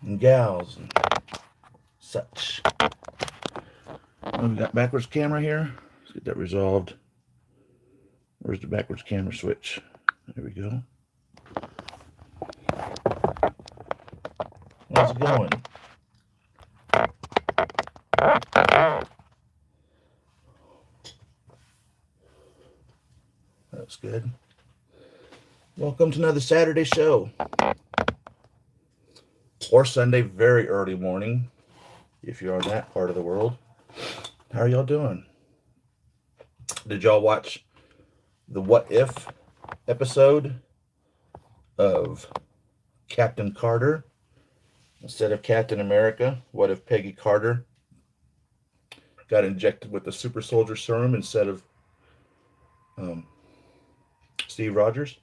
and gals and such. Oh, we got backwards camera here. Let's get that resolved. Where's the backwards camera switch? There we go. How's it going? That's good. Welcome to another Saturday show. Or Sunday, very early morning, if you're on that part of the world. How are y'all doing? Did y'all watch the What If episode of Captain Carter instead of Captain America? What if Peggy Carter got injected with the super soldier serum instead of um, Steve Rogers?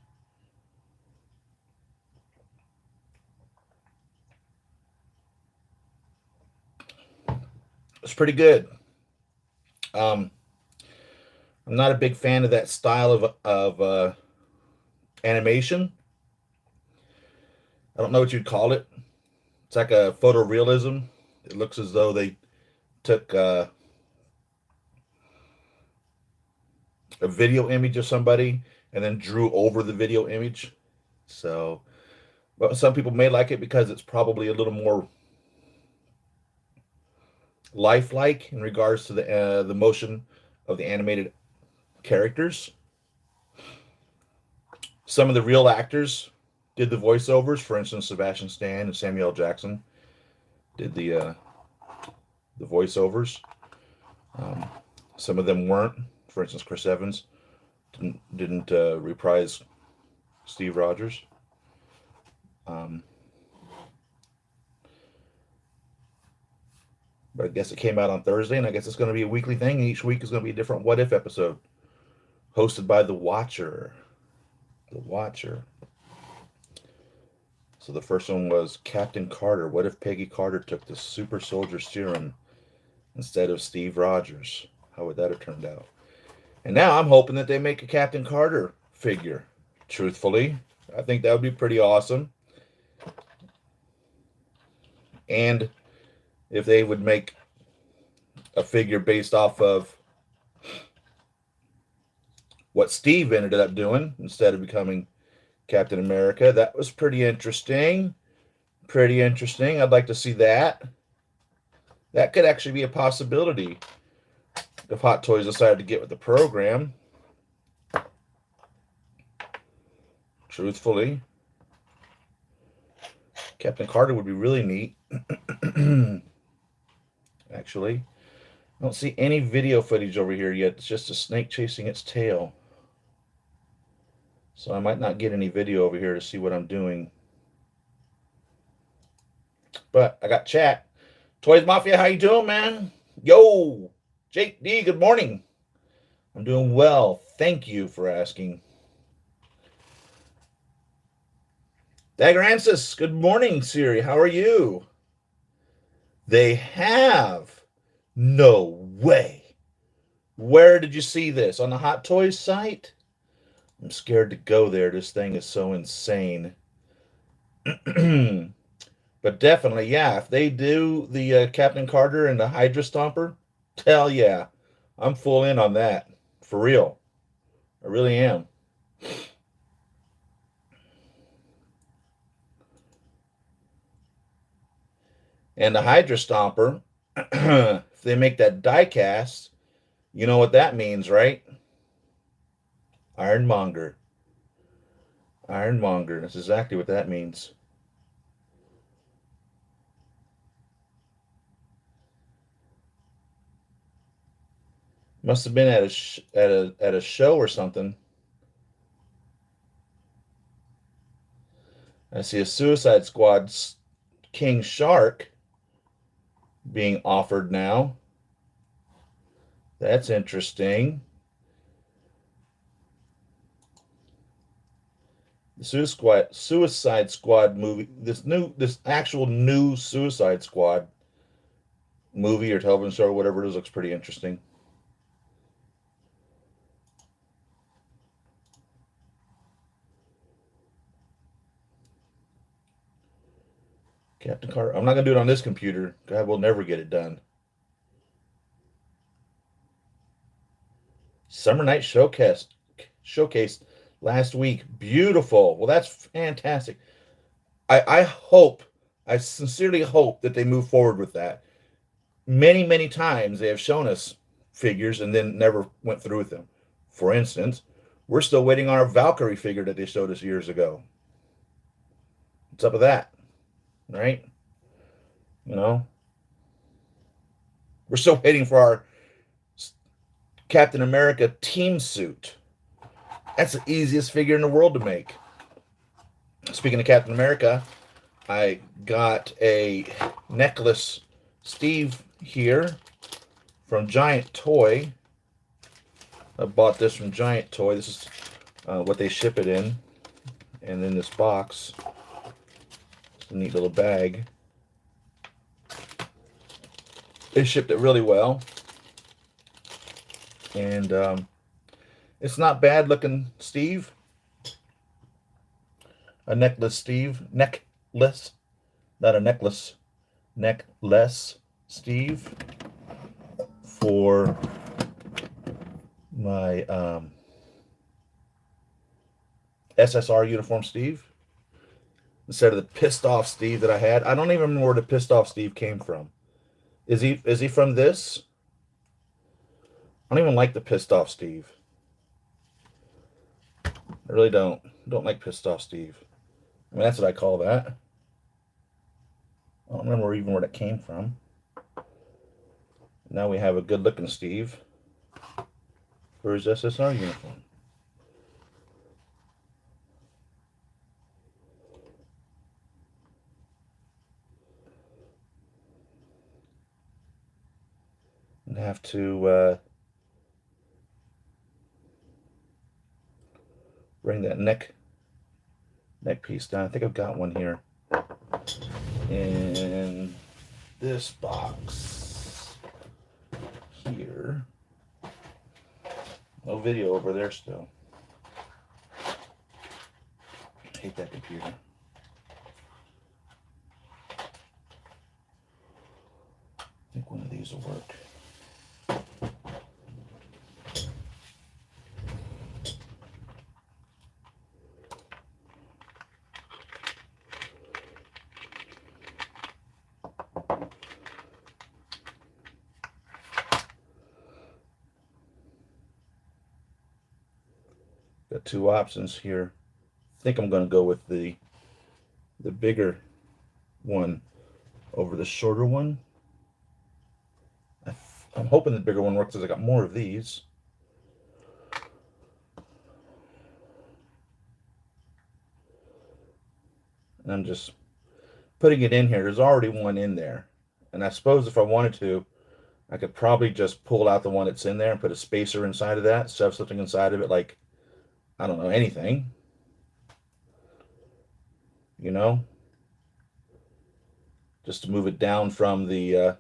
It's pretty good. Um, I'm not a big fan of that style of animation. I don't know what you'd call it. It's like a photorealism. It looks as though they took a video image of somebody and then drew over the video image. So, but some people may like it because it's probably a little more lifelike in regards to the motion of the animated characters. Some of the real actors did the voiceovers. For instance, Sebastian Stan and Samuel L. Jackson did the voiceovers. Um, some of them weren't. For instance, Chris Evans didn't reprise Steve Rogers. Um, but I guess it came out on Thursday, and I guess it's going to be a weekly thing. And each week is going to be a different What If episode, hosted by The Watcher. The Watcher. So the first one was Captain Carter. What if Peggy Carter took the super soldier serum instead of Steve Rogers? How would that have turned out? And now I'm hoping that they make a Captain Carter figure. Truthfully, I think that would be pretty awesome. And if they would make a figure based off of what Steve ended up doing instead of becoming Captain America, that was pretty interesting. Pretty interesting. I'd like to see that. That could actually be a possibility if Hot Toys decided to get with the program. Truthfully, Captain Carter would be really neat. Actually, I don't see any video footage over here yet. It's just a snake chasing its tail. So I might not get any video over here to see what I'm doing. But I got chat. Toys Mafia, how you doing, man? Yo, Jake D, good morning. I'm doing well. Thank you for asking. Daggerancis, good morning, Siri. How are you? They have. No way. Where did you see this? On the Hot Toys site? I'm scared to go there. This thing is so insane. But definitely, yeah, if they do the Captain Carter and the Hydra Stomper, hell yeah. I'm full in on that. For real. I really am. And the Hydra Stomper, if they make that die cast, you know what that means, right? Ironmonger. Ironmonger. That's exactly what that means. Must have been at a show or something. I see a Suicide Squad King Shark being offered now. That's interesting. The Suicide Squad movie, this actual new Suicide Squad movie or television show or whatever it is, looks pretty interesting. Captain Carter. I'm not going to do it on this computer. God, we'll never get it done. Summer Night Showcase last week. Beautiful. Well, that's fantastic. I sincerely hope that they move forward with that. Many, many times they have shown us figures and then never went through with them. For instance, we're still waiting on our Valkyrie figure that they showed us years ago. What's up with that? Right? You know? We're still waiting for our Captain America team suit. That's the easiest figure in the world to make. Speaking of Captain America, I got a necklace Steve here from Giant Toy. I bought this from Giant Toy. This is what they ship it in. And then this box. It's a neat little bag. They shipped it really well. And it's not bad looking Steve. A necklace Steve. Necklace. Not a necklace. Necklace Steve. For my SSR uniform Steve. Instead of the pissed off Steve that I had. I don't even remember where the pissed off Steve came from. Is he from this? I don't even like the pissed off Steve. I really don't. I don't like pissed off Steve. I mean, that's what I call that. I don't remember even where that came from. Now we have a good looking Steve for his SSR uniform. And have to bring that neck piece down. I think I've got one here in this box here. No video over there still. I hate that computer. I think one of these will work. Got two options here. I think I'm going to go with the bigger one over the shorter one. I'm hoping the bigger one works because I got more of these. And I'm just putting it in here. There's already one in there. And I suppose if I wanted to, I could probably just pull out the one that's in there and put a spacer inside of that, shove something inside of it like, I don't know, anything. You know? Just to move it down from the,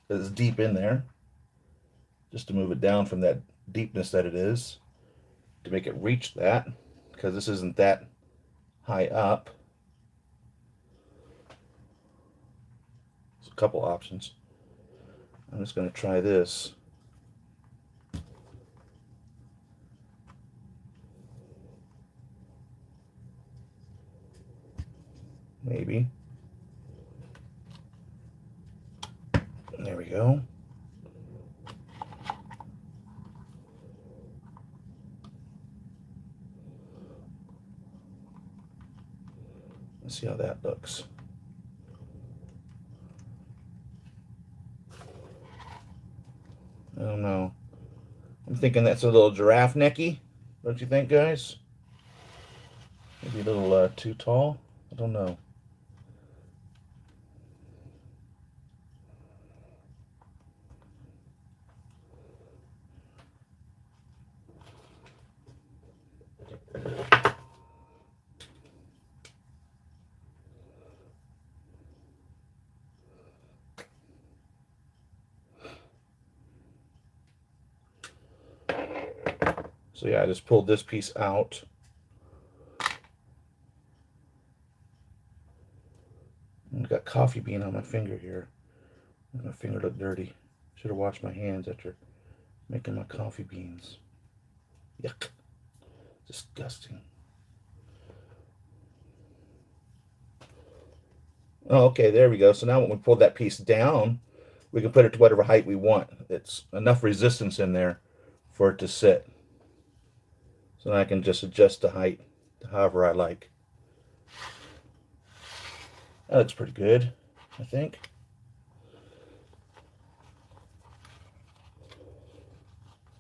it's deep in there. Just to move it down from that deepness that it is. To make it reach that. Because this isn't that high up. There's a couple options. I'm just going to try this. Maybe. There we go. Let's see how that looks. I don't know. I'm thinking that's a little giraffe necky. Don't you think, guys? Maybe a little too tall. I don't know. So yeah, I just pulled this piece out. I got coffee bean on my finger here. My finger looked dirty. Should have washed my hands after making my coffee beans. Yuck. Disgusting. Oh, okay, there we go. So now when we pull that piece down, we can put it to whatever height we want. It's enough resistance in there for it to sit. So now I can just adjust the height to however I like. That looks pretty good, I think.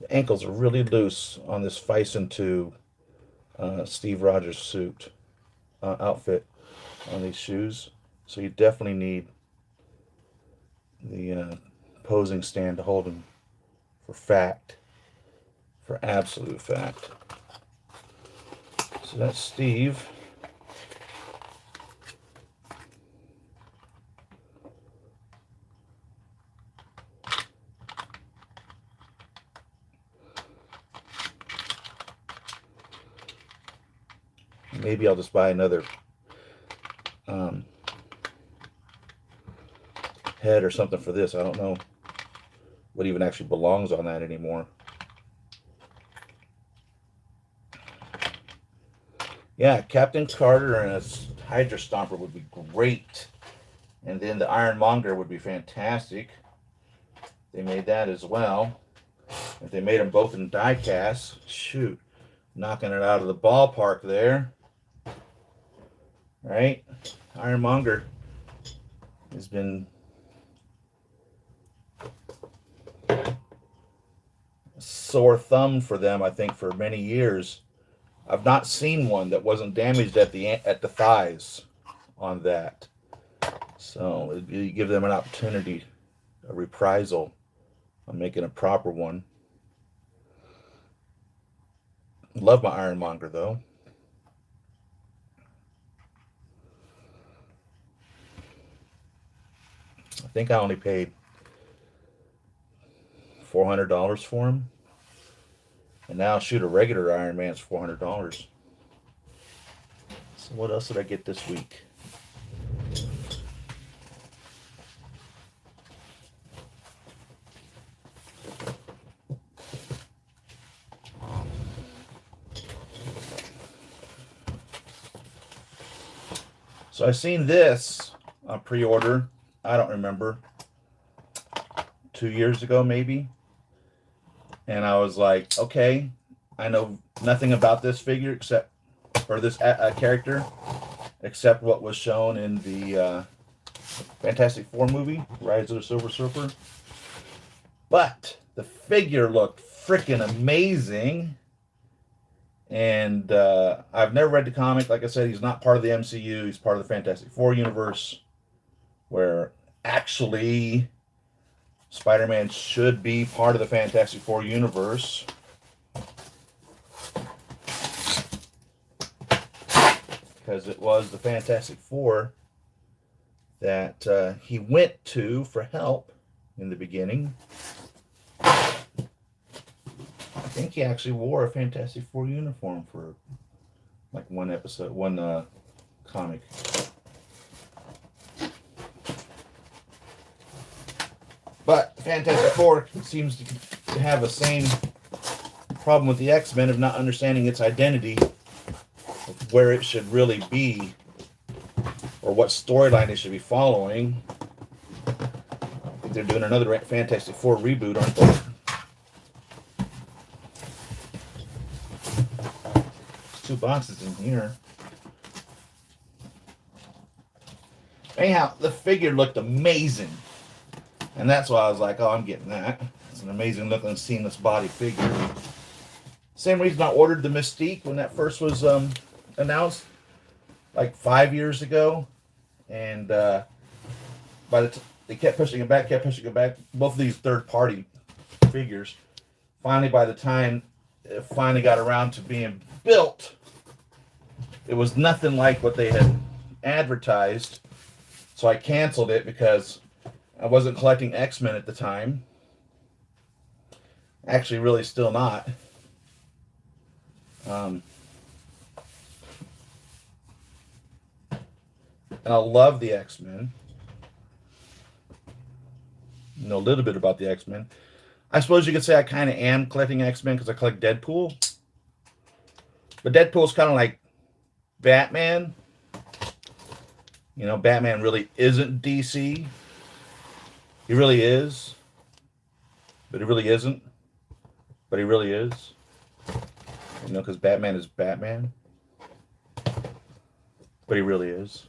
The ankles are really loose on this Fison 2 Steve Rogers suit outfit on these shoes. So you definitely need the posing stand to hold them for fact, for absolute fact. So that's Steve. Maybe I'll just buy another head or something for this. I don't know what even actually belongs on that anymore. Yeah, Captain Carter and a Hydra Stomper would be great. And then the Ironmonger would be fantastic. They made that as well. If they made them both in die cast, shoot, knocking it out of the ballpark there. Right? Ironmonger has been a sore thumb for them, I think, for many years. I've not seen one that wasn't damaged at the thighs on that. So you give them an opportunity, a reprisal on making a proper one. Love my Ironmonger though. I think I only paid $400 for him. And now shoot, a regular Iron Man's $400. So what else did I get this week? So I seen this on pre-order. I don't remember. 2 years ago, maybe. And I was like, okay, I know nothing about this figure except, or this character, except what was shown in the Fantastic Four movie, Rise of the Silver Surfer. But the figure looked freaking amazing. And I've never read the comic. Like I said, he's not part of the MCU. He's part of the Fantastic Four universe, where actually Spider-Man should be part of the Fantastic Four universe. Because it was the Fantastic Four that he went to for help in the beginning. I think he actually wore a Fantastic Four uniform for like one episode, one comic. But Fantastic Four seems to have the same problem with the X-Men of not understanding its identity, of where it should really be, or what storyline it should be following. I think they're doing another Fantastic Four reboot, aren't they? There's 2 boxes in here. Anyhow, the figure looked amazing. And that's why I was like, oh, I'm getting that. It's an amazing looking, seamless body figure. Same reason I ordered the Mystique when that first was announced, like 5 years ago. And they kept pushing it back, Both of these third-party figures. Finally, by the time it finally got around to being built, it was nothing like what they had advertised. So I canceled it because I wasn't collecting X-Men at the time. Actually, really still not. And I love the X-Men. Know a little bit about the X-Men. I suppose you could say I kind of am collecting X-Men because I collect Deadpool. But Deadpool's kind of like Batman. You know, Batman really isn't DC. He really is. But he really isn't. But he really is. You know, because Batman is Batman. But he really is.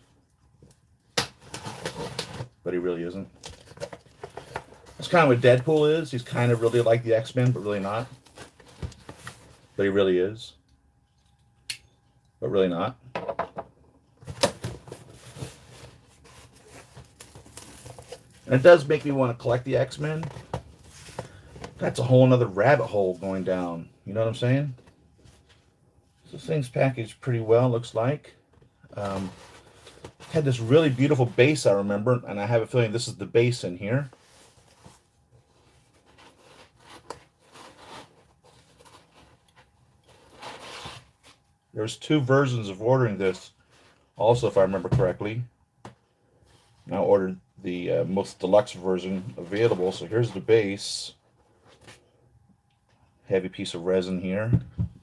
But he really isn't. That's kind of what Deadpool is. He's kind of really like the X-Men, but really not. But he really is. But really not. And it does make me want to collect the X-Men. That's a whole nother rabbit hole going down. You know what I'm saying? So this thing's packaged pretty well, looks like. Had this really beautiful base, I remember, and I have a feeling this is the base in here. There's 2 versions of ordering this, also, if I remember correctly. I ordered the most deluxe version available, so here's the base. Heavy piece of resin here,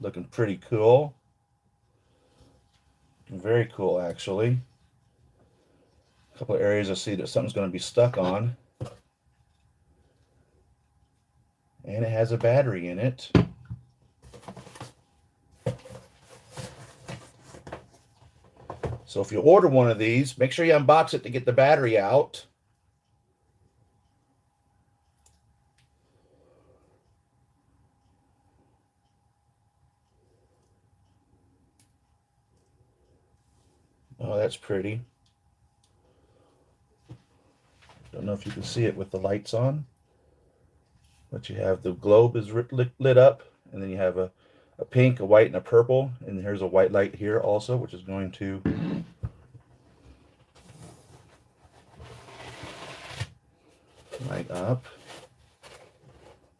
looking pretty cool. Very cool, actually. A couple of areas I see that something's going to be stuck on. And it has a battery in it. So if you order one of these, make sure you unbox it to get the battery out. Oh, that's pretty. Don't know if you can see it with the lights on. But you have the globe is lit up, and then you have a pink, a white, and a purple. And here's a white light here also, which is going to light up.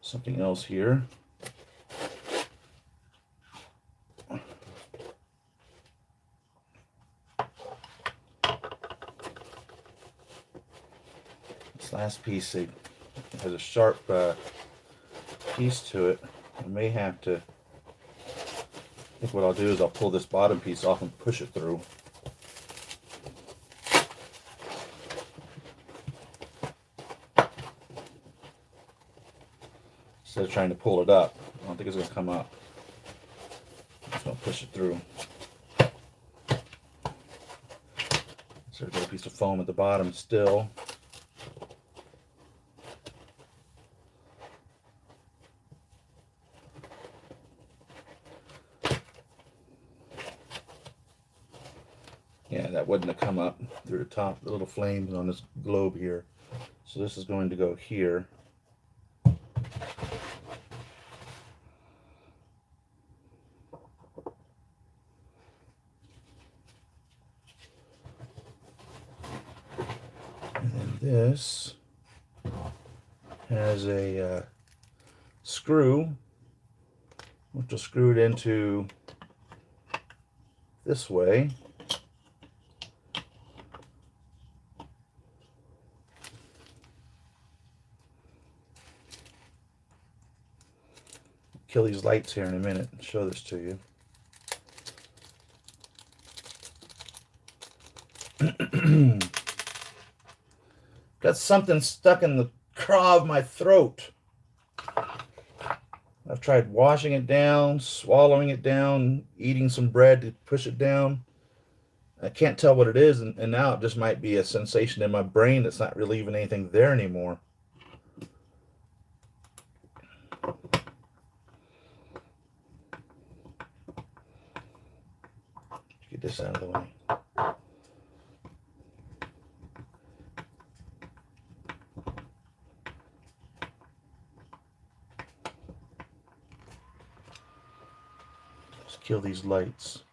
Something else here. This last piece has a sharp piece to it. I may have to, I think what I'll do is I'll pull this bottom piece off and push it through. Instead of trying to pull it up. I don't think it's going to come up. I'm just going to push it through. So there's a piece of foam at the bottom still. Yeah, that wouldn't have come up through the top, the little flames on this globe here. So this is going to go here. And then this has a screw, which will screw it into this way. Kill these lights here in a minute and show this to you. Got something stuck in the craw of my throat. I've tried washing it down, swallowing it down, eating some bread to push it down. I can't tell what it is, and now it just might be a sensation in my brain that's not really even anything there anymore. Get this out of the way. Let's kill these lights.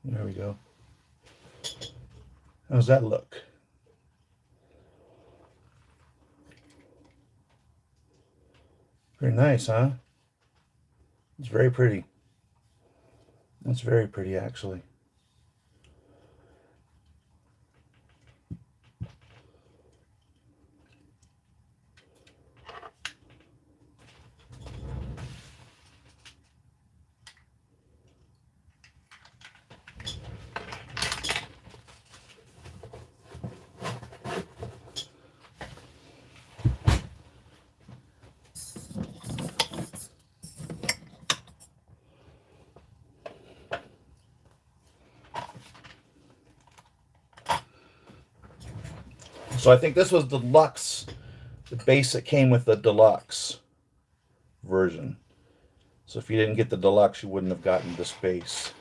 There we go. How's that look? Very nice, huh? It's very pretty. That's very pretty, actually. So I think this was deluxe. The basic came with the deluxe version. So if you didn't get the deluxe, you wouldn't have gotten this base.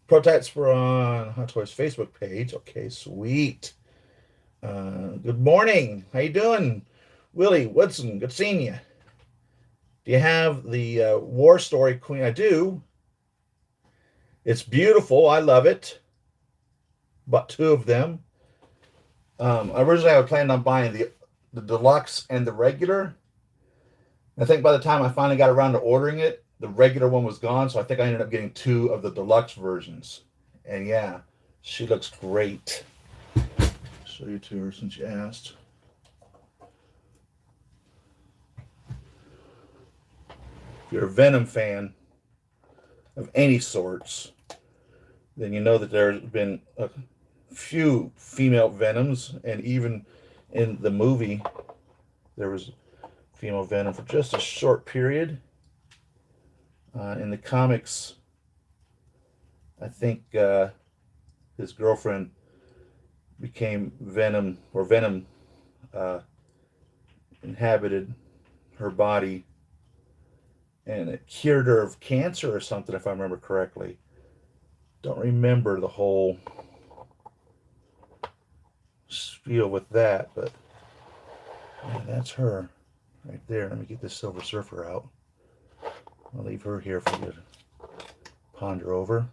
Prototypes were on Hot Toys Facebook page. Okay, sweet. Good morning. How you doing? Willie Woodson, good seeing you. Do you have the War Story Queen? I do. It's beautiful. I love it. Bought 2 of them. Originally, I was planning on buying the deluxe and the regular. I think by the time I finally got around to ordering it, the regular one was gone. So I think I ended up getting 2 of the deluxe versions. And yeah, she looks great. Show you to her since you asked. If you're a Venom fan of any sorts, then you know that there's been a few female Venoms, and even in the movie, there was female Venom for just a short period. In the comics, I think his girlfriend became Venom, or Venom inhabited her body, and it cured her of cancer or something, if I remember correctly. Don't remember the whole spiel with that, but yeah, that's her right there. Let me get this Silver Surfer out. I'll leave her here for you to ponder over.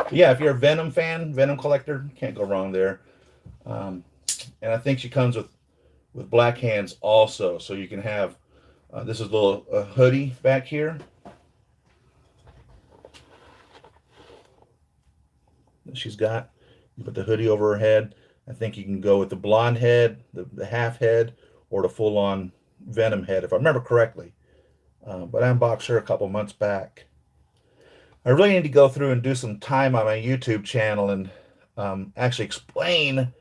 Yeah, if you're a Venom fan, Venom collector, can't go wrong there. And I think she comes with black hands also, so you can have this is a little hoodie back here that she's got. You put the hoodie over her head. I think you can go with the blonde head, the half head, or the full-on Venom head, if I remember correctly. But I unboxed her a couple months back. I really need to go through and do some time on my YouTube channel and actually explain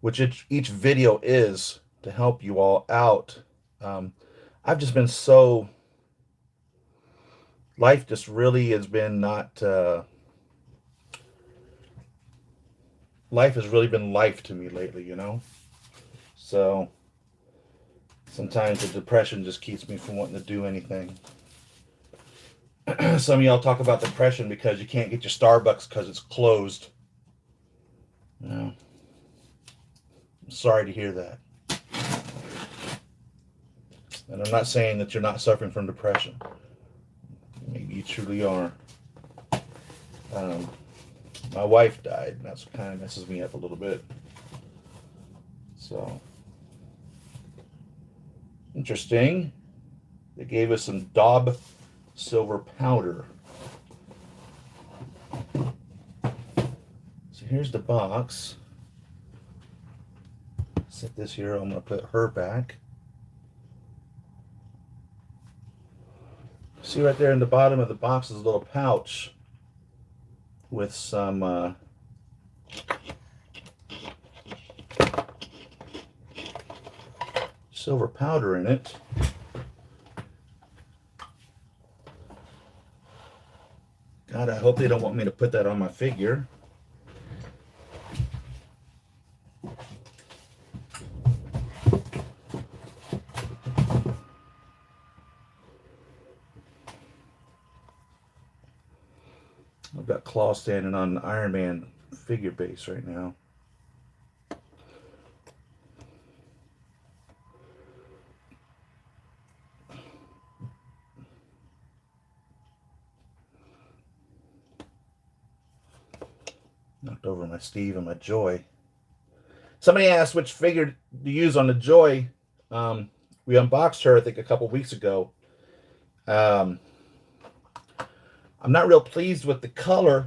which each video is to help you all out. I've just been so... Life just really has been not... life has really been life to me lately, you know? So sometimes the depression just keeps me from wanting to do anything. Some of y'all talk about depression because you can't get your Starbucks because it's closed. No. I'm sorry to hear that. And I'm not saying that you're not suffering from depression. Maybe you truly are. My wife died, and that's kind of messes me up a little bit. So, interesting. They gave us some Daub silver powder. So here's the box. Set this here. I'm going to put her back. See right there in the bottom of the box is a little pouch with some silver powder in it. God, I hope they don't want me to put that on my figure. I've got Claw standing on an Iron Man figure base right now. Knocked over my Steve and my Joy. Somebody asked which figure to use on the Joy. We unboxed her, I think, a couple weeks ago. I'm not real pleased with the color,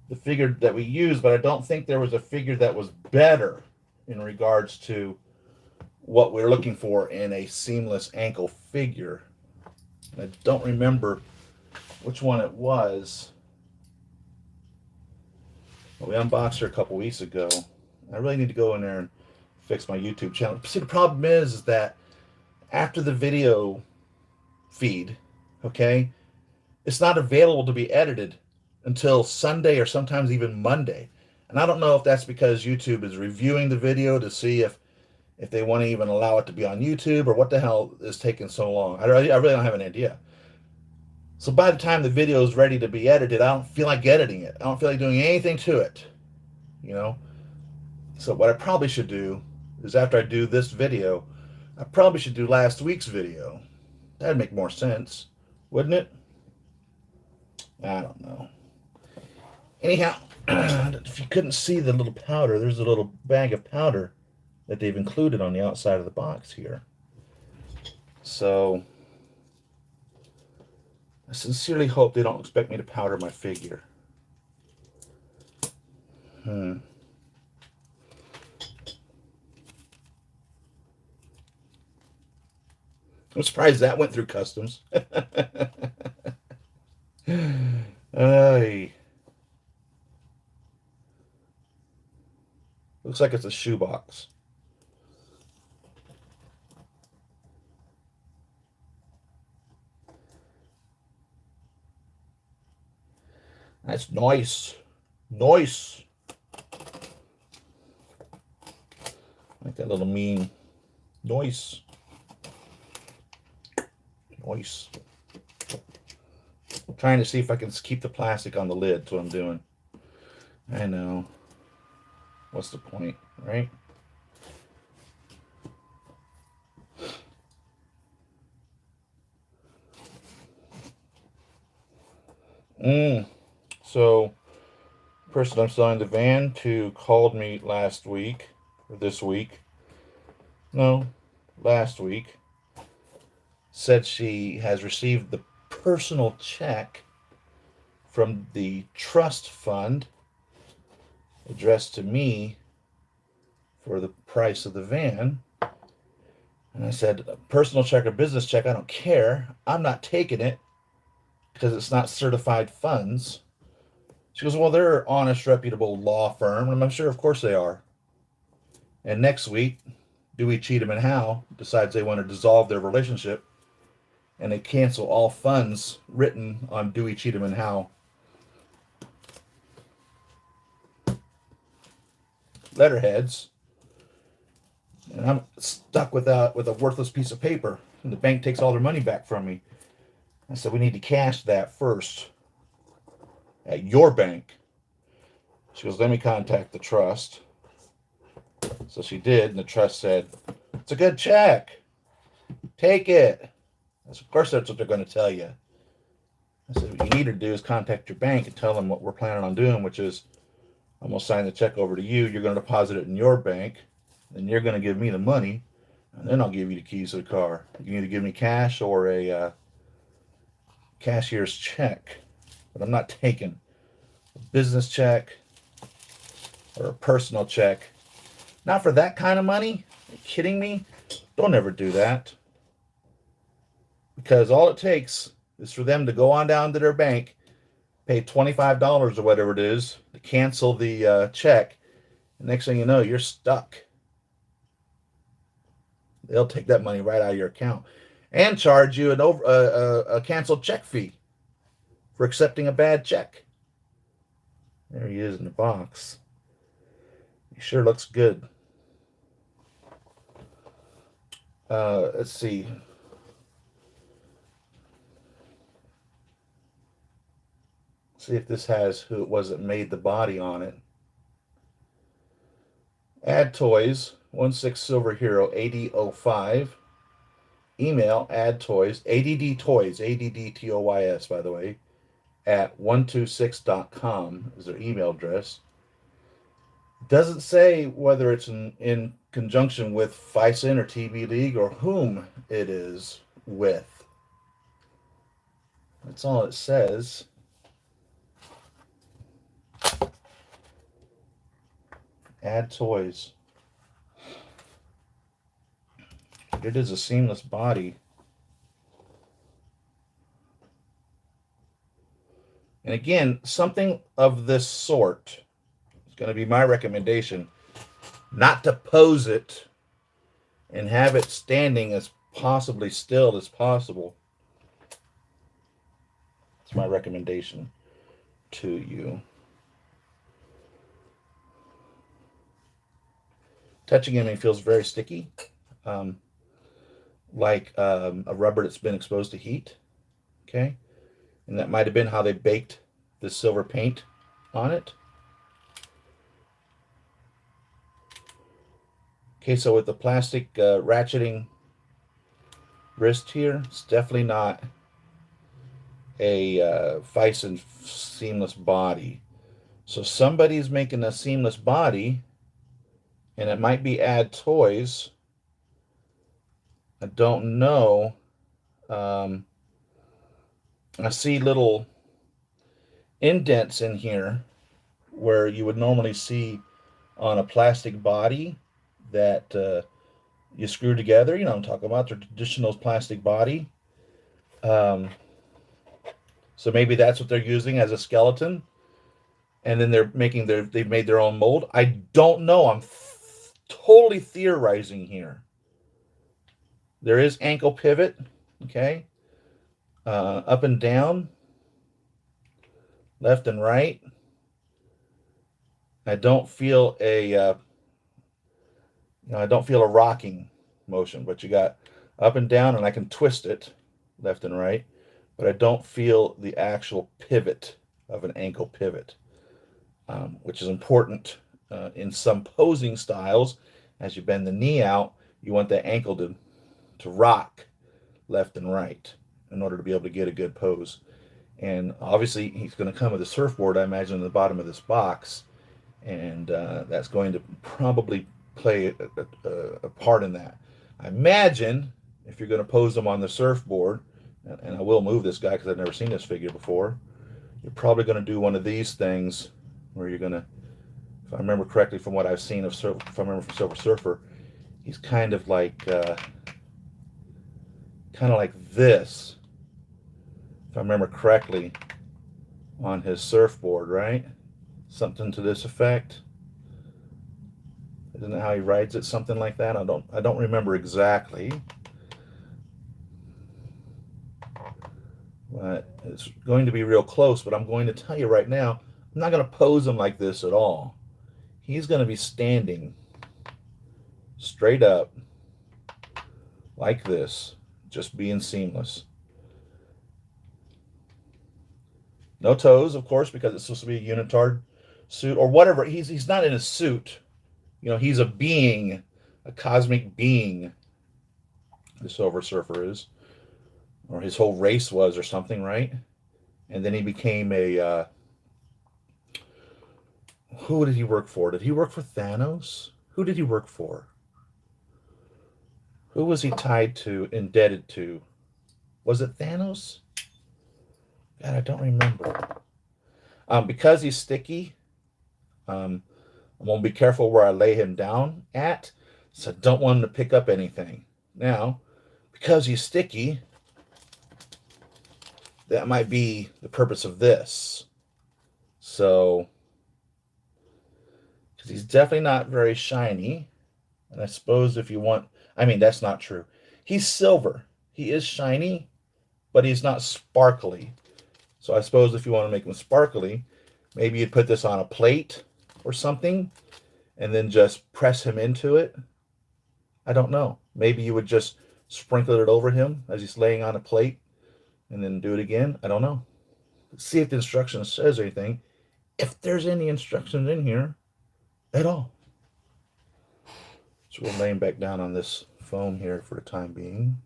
the figure that we used, but I don't think there was a figure that was better in regards to what we're looking for in a seamless ankle figure. And I don't remember which one it was. Well, we unboxed her a couple weeks ago. I really need to go in there and fix my YouTube channel. See, the problem is that after the video feed, okay, it's not available to be edited until Sunday or sometimes even Monday. And I don't know if that's because YouTube is reviewing the video to see if they want to even allow it to be on YouTube, or what the hell is taking so long. I really don't have an idea. So by the time the video is ready to be edited, I don't feel like editing it. I don't feel like doing anything to it, you know. So what I probably should do is, after I do this video, I probably should do last week's video. That'd make more sense, wouldn't it? I don't know. Anyhow, if you couldn't see the little powder, there's a little bag of powder that they've included on the outside of the box here. So I sincerely hope they don't expect me to powder my figure. I'm surprised that went through customs. Ay. Looks like it's a shoebox. That's nice. Nice. Like that little mean. Nice. Nice. I'm trying to see if I can keep the plastic on the lid. That's what I'm doing. I know. What's the point, right? So, the person I'm selling the van to called me last week, or this week. No, last week. Said she has received the personal check from the trust fund addressed to me for the price of the van. And I said, personal check or business check, I don't care. I'm not taking it because it's not certified funds. She goes, well, they're an honest, reputable law firm. And I'm sure, of course they are. And next week, Dewey, Cheatham, and Howe decides they want to dissolve their relationship, and they cancel all funds written on Dewey, Cheatham, and Howe letterheads. And I'm stuck with a worthless piece of paper, and the bank takes all their money back from me. I said, we need to cash that first at your bank. She goes, let me contact the trust. So she did, and the trust said, it's a good check. Take it. I said, of course, that's what they're going to tell you. I said, what you need to do is contact your bank and tell them what we're planning on doing, which is, I'm going to sign the check over to you. You're going to deposit it in your bank. Then you're going to give me the money, and then I'll give you the keys to the car. You can either give me cash or a cashier's check. But I'm not taking a business check or a personal check. Not for that kind of money. Are you kidding me? Don't ever do that. Because all it takes is for them to go on down to their bank, pay $25 or whatever it is, to cancel the check. And next thing you know, you're stuck. They'll take that money right out of your account and charge you a canceled check fee for accepting a bad check. There he is in the box. He sure looks good. Let's see. See if this has who it was that made the body on it. Add toys, 16 Silver Hero, AD05. Email addtoys, ADDtoys, ADDTOYS, by the way, at 126.com is their email address. Doesn't say whether it's in conjunction with FISIN or TB League or whom it is with. That's all it says. Add toys. It is a seamless body. And again, something of this sort is going to be my recommendation. Not to pose it and have it standing as possibly still as possible. It's my recommendation to you. Touching him, he feels very sticky, like a rubber that's been exposed to heat. Okay, and that might have been how they baked the silver paint on it. Okay, so with the plastic ratcheting wrist here, it's definitely not a FISIN seamless body. So somebody's making a seamless body, and it might be Add Toys. I don't know. I see little indents in here where you would normally see on a plastic body that you screw together. You know what I'm talking about, the traditional plastic body. So maybe that's what they're using as a skeleton, and then they've made their own mold. I don't know. I'm totally theorizing here. There is ankle pivot, okay, up and down, left and right. I don't feel a rocking motion, but you got up and down, and I can twist it left and right, but I don't feel the actual pivot of an ankle pivot, which is important in some posing styles. As you bend the knee out, you want that ankle to rock left and right in order to be able to get a good pose. And obviously he's going to come with a surfboard, I imagine, in the bottom of this box, and that's going to probably play a part in that. I imagine if you're going to pose them on the surfboard, and I will move this guy because I've never seen this figure before, you're probably going to do one of these things where you're going to, if I remember correctly from what I've seen if I remember from Silver Surfer, he's kind of like this, if I remember correctly, on his surfboard, right? Something to this effect. Isn't that how he rides it? Something like that. I don't remember exactly. But it's going to be real close, but I'm going to tell you right now, I'm not going to pose him like this at all. He's going to be standing straight up like this, just being seamless. No toes, of course, because it's supposed to be a unitard suit or whatever. He's not in a suit. You know, he's a being, a cosmic being. The Silver Surfer is, or his whole race was, or something, right? And then he became a. Who did he work for? Did he work for Thanos? Who did he work for? Who was he tied to, indebted to? Was it Thanos? God, I don't remember. Because he's sticky, I'm going to be careful where I lay him down at, so I don't want him to pick up anything. Now, because he's sticky, that might be the purpose of this. So, because he's definitely not very shiny, and I suppose if you want, I mean, that's not true. He's silver. He is shiny, but he's not sparkly. So I suppose if you want to make him sparkly, maybe you'd put this on a plate or something and then just press him into it. I don't know. Maybe you would just sprinkle it over him as he's laying on a plate and then do it again. I don't know. See if the instruction says anything. If there's any instructions in here at all. So we're laying back down on this foam here for the time being.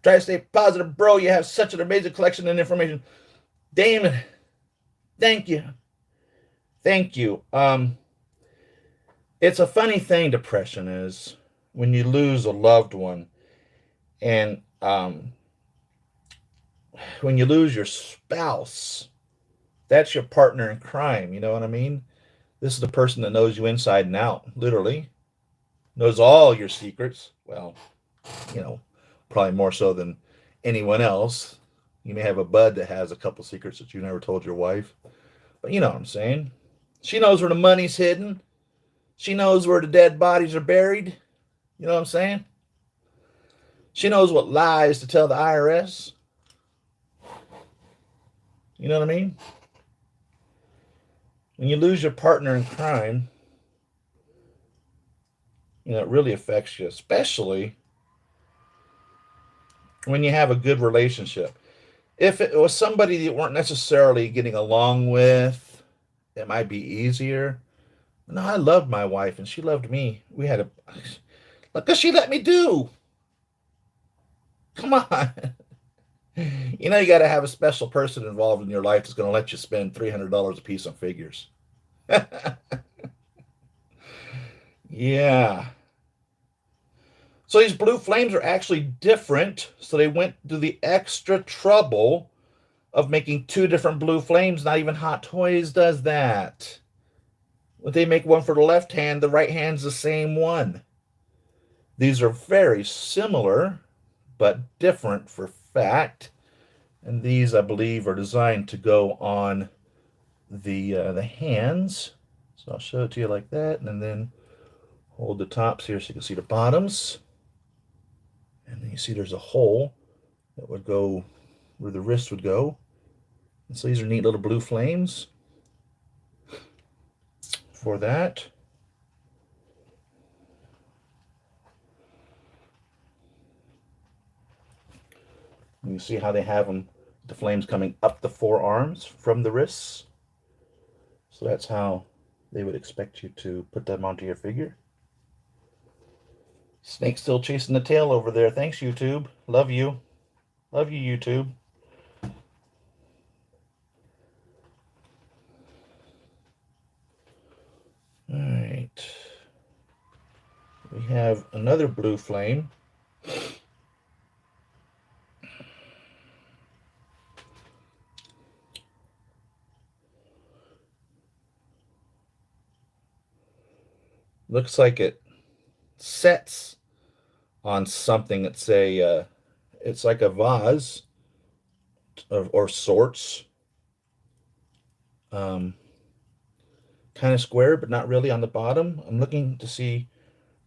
Try to stay positive, bro. You have such an amazing collection of information. Damon, thank you. Thank you. It's a funny thing, depression is, when you lose a loved one. And when you lose your spouse, that's your partner in crime. You know what I mean? This is the person that knows you inside and out, literally. Knows all your secrets. Well, probably more so than anyone else. You may have a bud that has a couple secrets that you never told your wife. But you know what I'm saying. She knows where the money's hidden. She knows where the dead bodies are buried. You know what I'm saying? She knows what lies to tell the IRS. You know what I mean? When you lose your partner in crime, it really affects you, especially when you have a good relationship. If it was somebody that you weren't necessarily getting along with, it might be easier. No, I loved my wife and she loved me. We had look what she let me do. Come on. You got to have a special person involved in your life that's going to let you spend $300 a piece on figures. Yeah. So these blue flames are actually different. So they went to the extra trouble of making two different blue flames. Not even Hot Toys does that. When they make one for the left hand, the right hand's the same one. These are very similar, but different for fact. And these, I believe, are designed to go on the hands. So I'll show it to you like that, and then hold the tops here so you can see the bottoms. And then you see there's a hole that would go where the wrist would go. And so these are neat little blue flames for that. You see how they have them, the flames coming up the forearms from the wrists. So that's how they would expect you to put them onto your figure. Snake still chasing the tail over there. Thanks, YouTube. Love you. Love you, YouTube. All right. We have another blue flame. Looks like it sets on something. It's like a vase or sorts. Kind of square, but not really on the bottom. I'm looking to see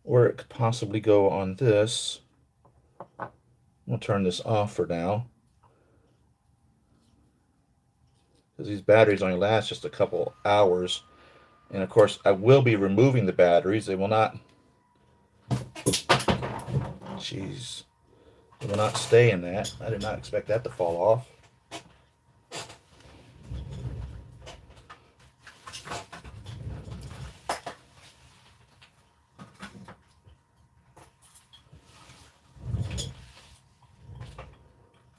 where it could possibly go on this. We'll turn this off for now, because these batteries only last just a couple hours. And of course, I will be removing the batteries. They will not, jeez, they will not stay in that. I did not expect that to fall off.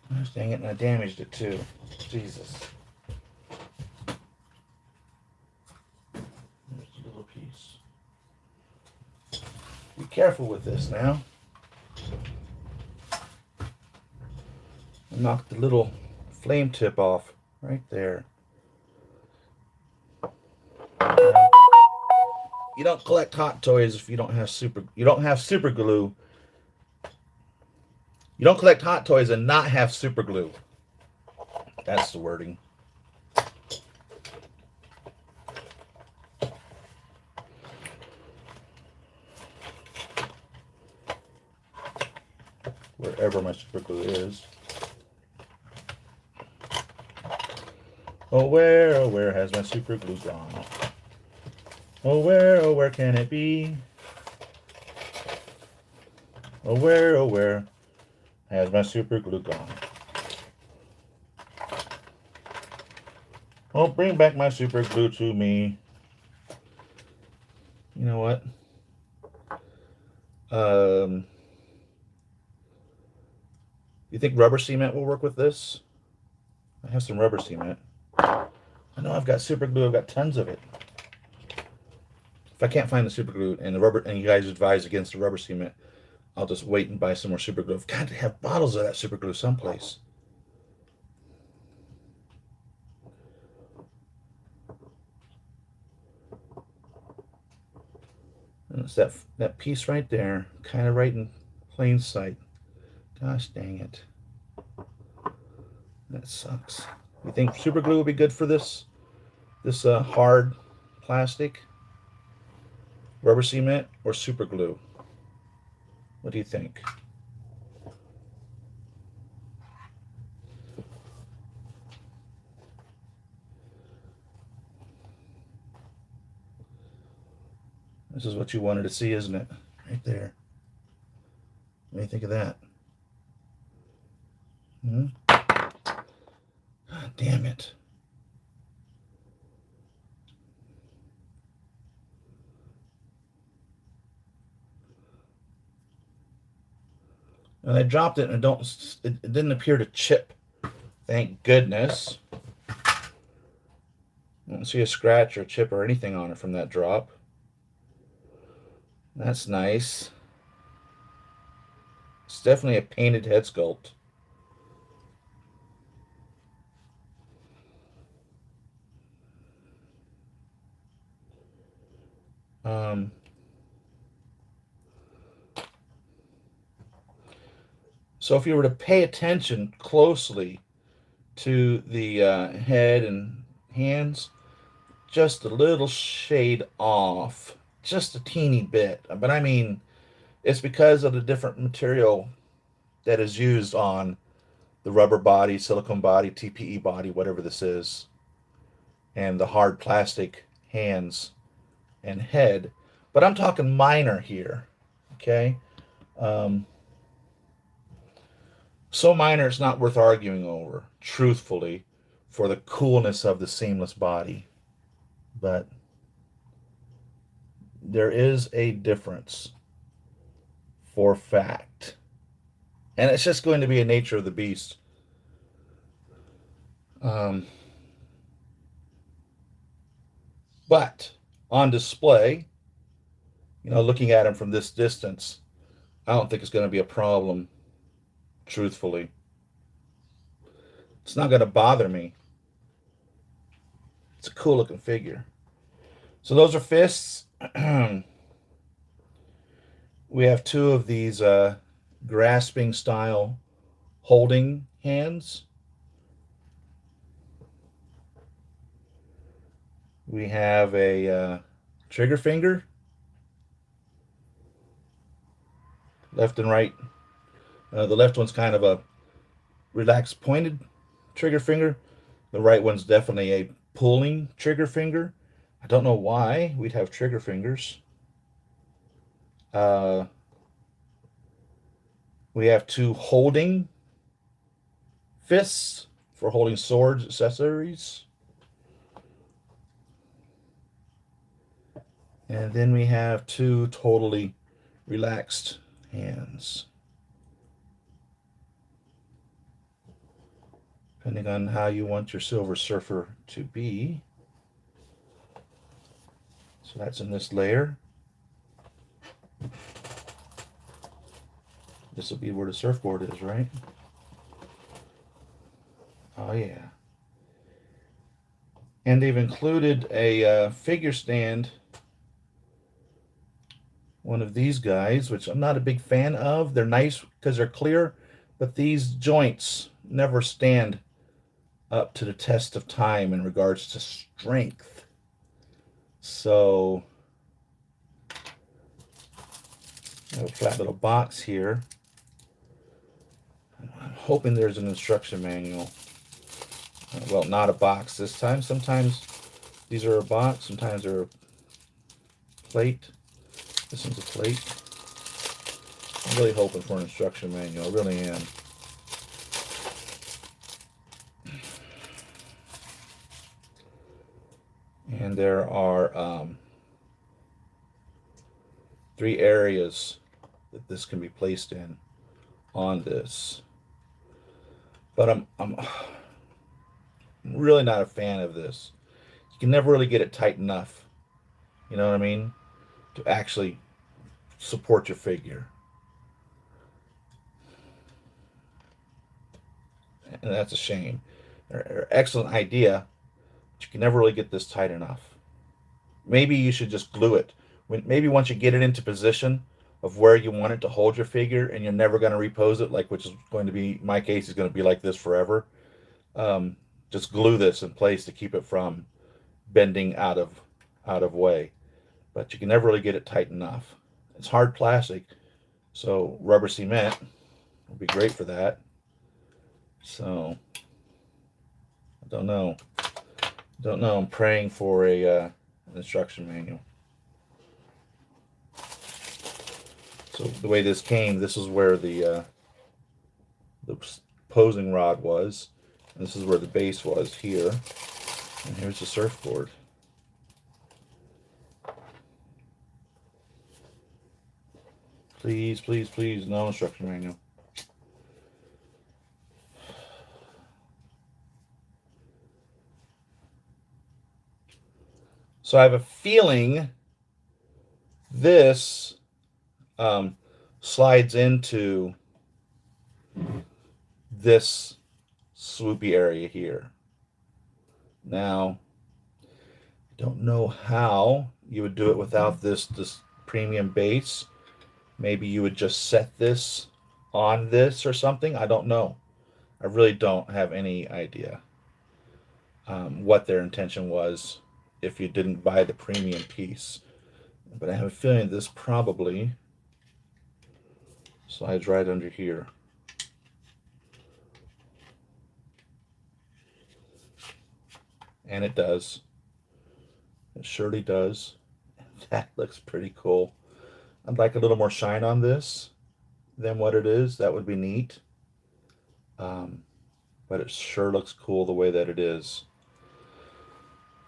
Gosh dang it, and I damaged it too. Jesus. There's a little piece. Be careful with this now. I knocked the little flame tip off right there. You don't collect Hot Toys if you don't have super glue. You don't collect Hot Toys and not have super glue. That's the wording. Wherever my super glue is. Oh where has my super glue gone? Oh where can it be? oh where has my super glue gone? Oh, bring back my super glue to me. You know what? You think rubber cement will work with this? I have some rubber cement. I know I've got super glue. I've got tons of it. If I can't find the super glue and the rubber, and you guys advise against the rubber cement, I'll just wait and buy some more super glue. I've got to have bottles of that super glue someplace. And it's that piece right there, kind of right in plain sight. Gosh dang it. That sucks. You think super glue would be good for this hard plastic? Rubber cement or super glue? What do you think? This is what you wanted to see, isn't it? Right there. What do you think of that? God damn it. And I dropped it and it didn't appear to chip. Thank goodness. I don't see a scratch or a chip or anything on it from that drop. That's nice. It's definitely a painted head sculpt. So if you were to pay attention closely to the head and hands, just a little shade off, just a teeny bit. But I mean, it's because of the different material that is used on the rubber body, silicone body, TPE body, whatever this is, and the hard plastic hands and head. But I'm talking minor here, okay? So minor it's not worth arguing over, truthfully, for the coolness of the seamless body. But there is a difference for fact. And it's just going to be a nature of the beast. But on display, looking at him from this distance, I don't think it's going to be a problem, truthfully. It's not going to bother me. It's a cool looking figure. So those are fists. We have two of these grasping style holding hands. We have a trigger finger, left and right. The left one's kind of a relaxed pointed trigger finger. The right one's definitely a pulling trigger finger. I don't know why we'd have trigger fingers. We have two holding fists for holding swords, accessories. And then we have two totally relaxed hands. Depending on how you want your Silver Surfer to be. So that's in this layer. This will be where the surfboard is, right? Oh yeah. And they've included a figure stand, one of these guys, which I'm not a big fan of. They're nice because they're clear, but these joints never stand up to the test of time in regards to strength. So I have a flat little box here. I'm hoping there's an instruction manual. Well, not a box this time. Sometimes these are a box, sometimes they're a plate. This one's a plate. I'm really hoping for an instruction manual. I really am. And there are 3 areas that this can be placed in on this. But I'm really not a fan of this. You can never really get it tight enough. You know what I mean? To actually support your figure. And that's a shame. They're excellent idea, but you can never really get this tight enough. Maybe you should just glue it. Maybe once you get it into position of where you want it to hold your figure, and you're never going to repose it, like which is going to be my case is going to be like this forever. Just glue this in place to keep it from bending out of way. But you can never really get it tight enough. It's hard plastic, so rubber cement would be great for that. So I don't know. I'm praying for an instruction manual. So the way this came, this is where the posing rod was, and this is where the base was here, and here's the surfboard. Please, please, please, no instruction manual. So I have a feeling this slides into this swoopy area here. Now, I don't know how you would do it without this premium base. Maybe you would just set this on this or something. I don't know. I really don't have any idea what their intention was if you didn't buy the premium piece. But I have a feeling this probably slides right under here. And it does. It surely does. That looks pretty cool. I'd like a little more shine on this than what it is. That would be neat. But it sure looks cool the way that it is.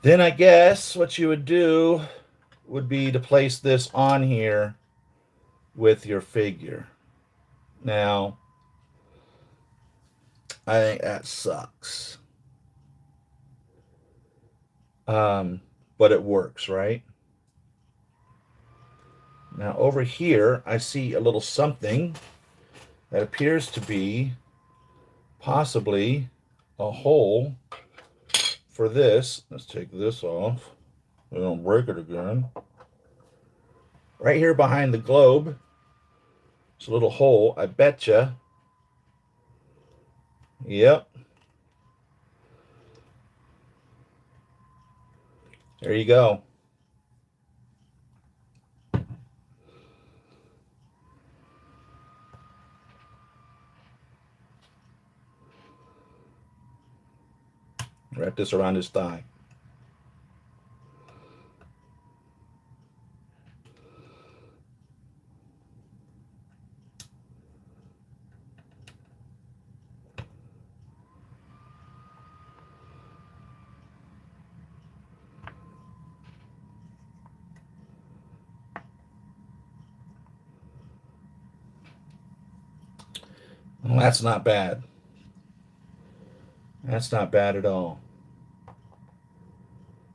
Then I guess what you would do would be to place this on here with your figure. Now, I think that sucks. But it works, right? Now over here, I see a little something that appears to be possibly a hole for this. Let's take this off. We don't break it again. Right here behind the globe, it's a little hole. I betcha. Yep. There you go. Wrap this around his thigh. Well, that's not bad. That's not bad at all.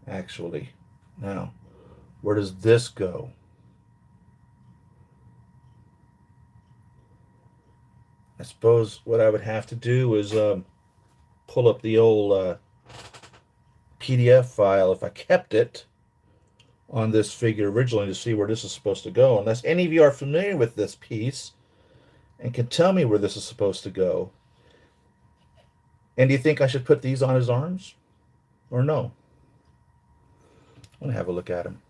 Actually. Now, where does this go? I suppose what I would have to do is pull up the old PDF file if I kept it on this figure originally to see where this is supposed to go. Unless any of you are familiar with this piece and can tell me where this is supposed to go. And do you think I should put these on his arms or no? I'm going to have a look at him.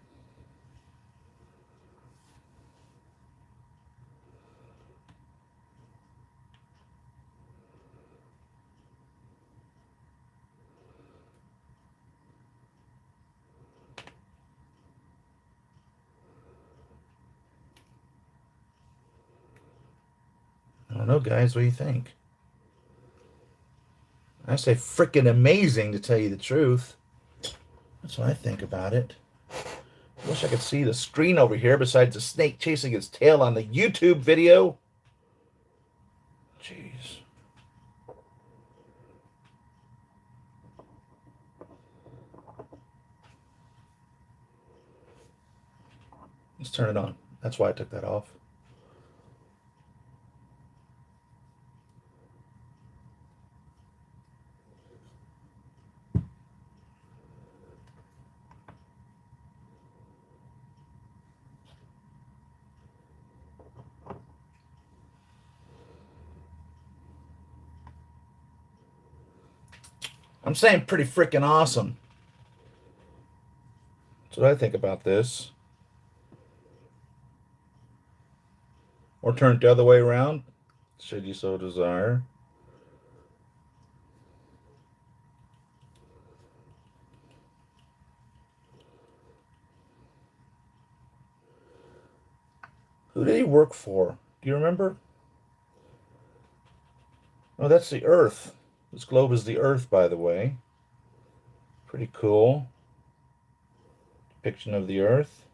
don't know, guys. What do you think? I say freaking amazing, to tell you the truth. That's what I think about it. I wish I could see the screen over here besides the snake chasing its tail on the YouTube video. Jeez. Let's turn it on. That's why I took that off. I'm saying pretty freaking awesome. That's what I think about this. Or turn it the other way around, should you so desire. Who did he work for? Do you remember? Oh, that's the Earth. This globe is the Earth, by the way. Pretty cool. Depiction of the Earth.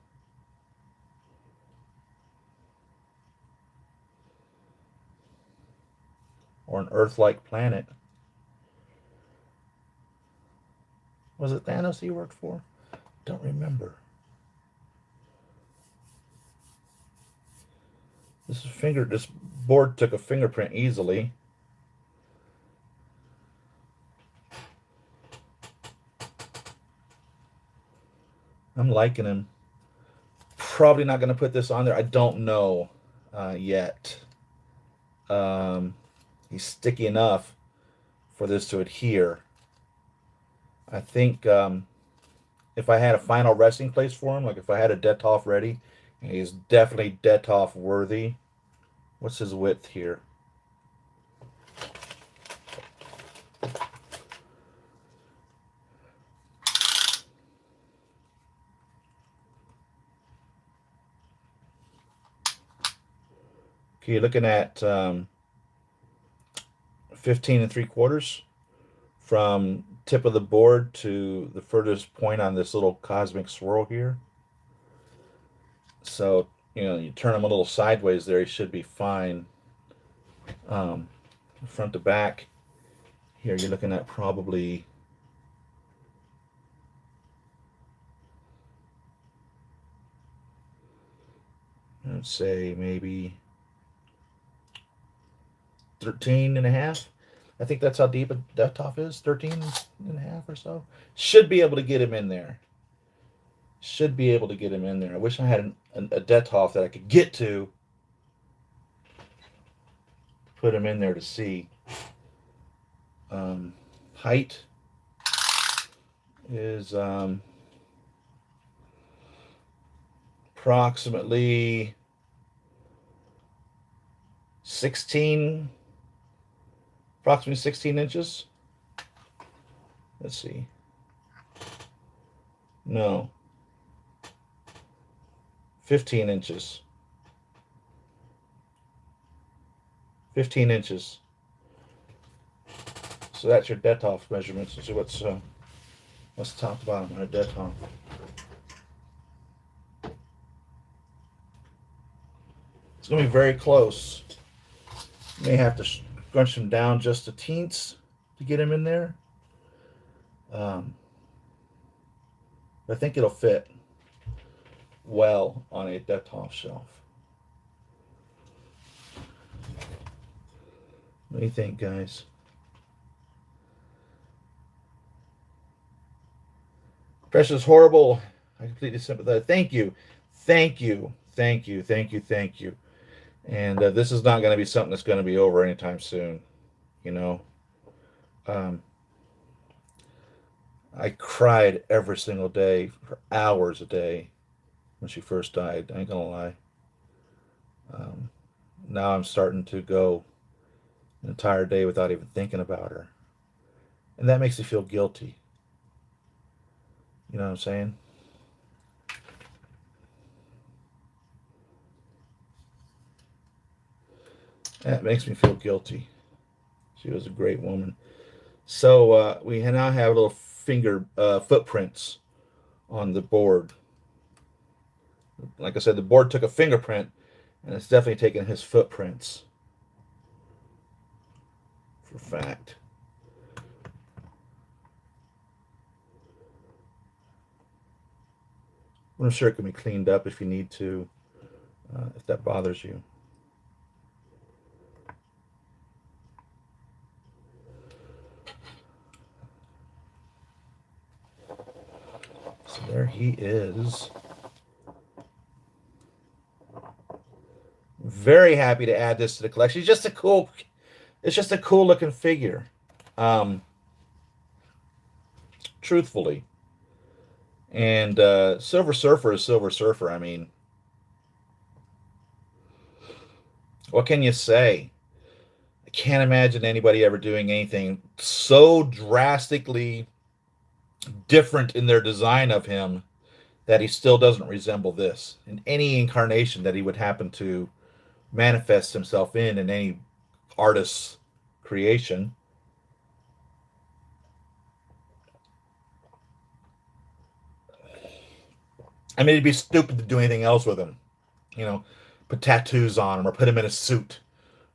Or an Earth-like planet. Was it Thanos he worked for? Don't remember. This board took a fingerprint easily. I'm liking him. Probably not going to put this on there. I don't know yet. He's sticky enough for this to adhere. I think if I had a final resting place for him, like if I had a Detolf ready, and he's definitely Detolf worthy. What's his width here? Okay, you're looking at 15 3/4 from tip of the board to the furthest point on this little cosmic swirl here. So, you turn him a little sideways there, he should be fine. Front to back, here you're looking at probably I'd say maybe 13 and a half. I think that's how deep a Detolf is, 13 and a half or so. Should be able to get him in there. Should be able to get him in there. I wish I had a Detolf that I could get to put him in there to see. Height is approximately 16 inches. Let's see. No. 15 inches. 15 inches. So that's your Detolf measurements. Let's see what's top to bottom on a Detolf. It's going to be very close. You may have to scrunch him down just a teens to get him in there. I think it'll fit well on a Detolf shelf. What do you think, guys? Precious Horrible, I completely sympathize. Thank you. Thank you. Thank you. Thank you. Thank you. And this is not going to be something that's going to be over anytime soon. I cried every single day for hours a day when she first died. I ain't going to lie. Now I'm starting to go an entire day without even thinking about her. And that makes me feel guilty. You know what I'm saying? That makes me feel guilty. She was a great woman. So we now have little finger footprints on the board. Like I said, the board took a fingerprint, and it's definitely taken his footprints. For fact. I'm sure it can be cleaned up if you need to, if that bothers you. So there he is. Very happy to add this to the collection. It's just a cool looking figure. Um, Truthfully. And Silver Surfer is Silver Surfer. I mean, what can you say? I can't imagine anybody ever doing anything so drastically different in their design of him that he still doesn't resemble this in any incarnation that he would happen to manifest himself in any artist's creation. I mean, it'd be stupid to do anything else with him. You know, put tattoos on him or put him in a suit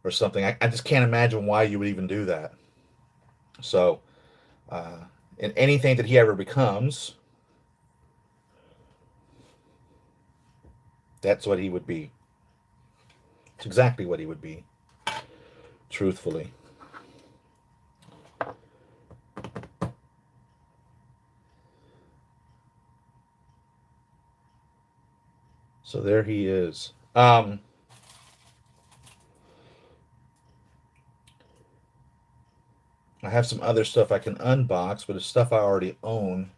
or something. I just can't imagine why you would even do that. So, uh, in anything that he ever becomes, that's what he would be. It's exactly what he would be, truthfully. So there he is. I have some other stuff I can unbox, but it's stuff I already own.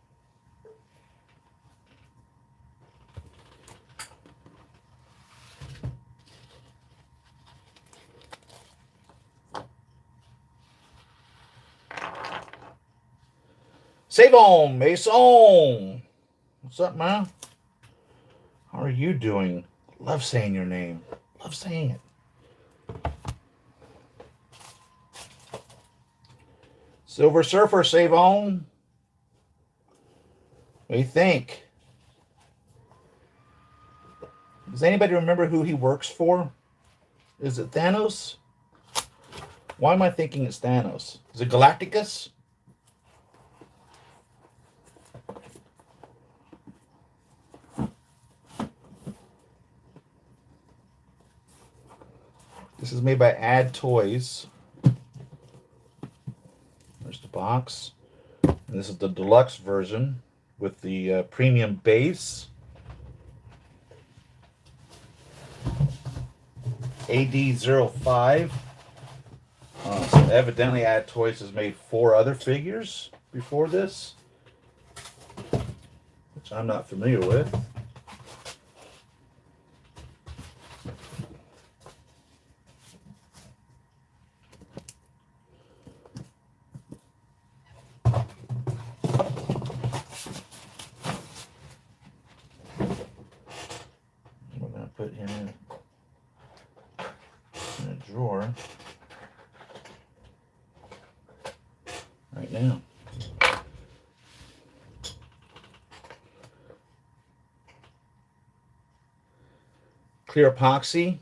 Save on, Mason. What's up, man? How are you doing? Love saying your name. Love saying it. Silver Surfer, save on. What do you think? Does anybody remember who he works for? Is it Thanos? Why am I thinking it's Thanos? Is it Galacticus? This is made by Add Toys. There's the box. And this is the deluxe version with the premium base. AD05. So evidently Add Toys has made 4 other figures before this, which I'm not familiar with. We're going to put him in a drawer right now. Clear epoxy.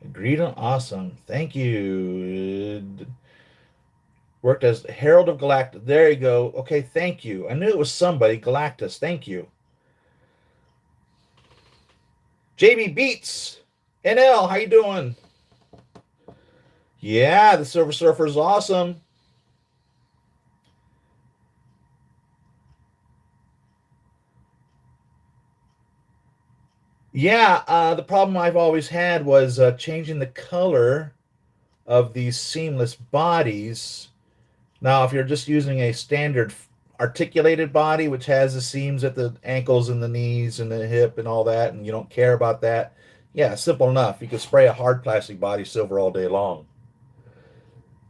Agreed on. Awesome. Thank you. Worked as Herald of Galactus. There you go. Okay, thank you. I knew it was somebody. Galactus. Thank you. JB Beats. NL, how you doing? Yeah, the Silver Surfer is awesome. Yeah, the problem I've always had was changing the color of these seamless bodies. Now, if you're just using a standard articulated body, which has the seams at the ankles and the knees and the hip and all that, and you don't care about that, yeah, simple enough. You can spray a hard plastic body silver all day long.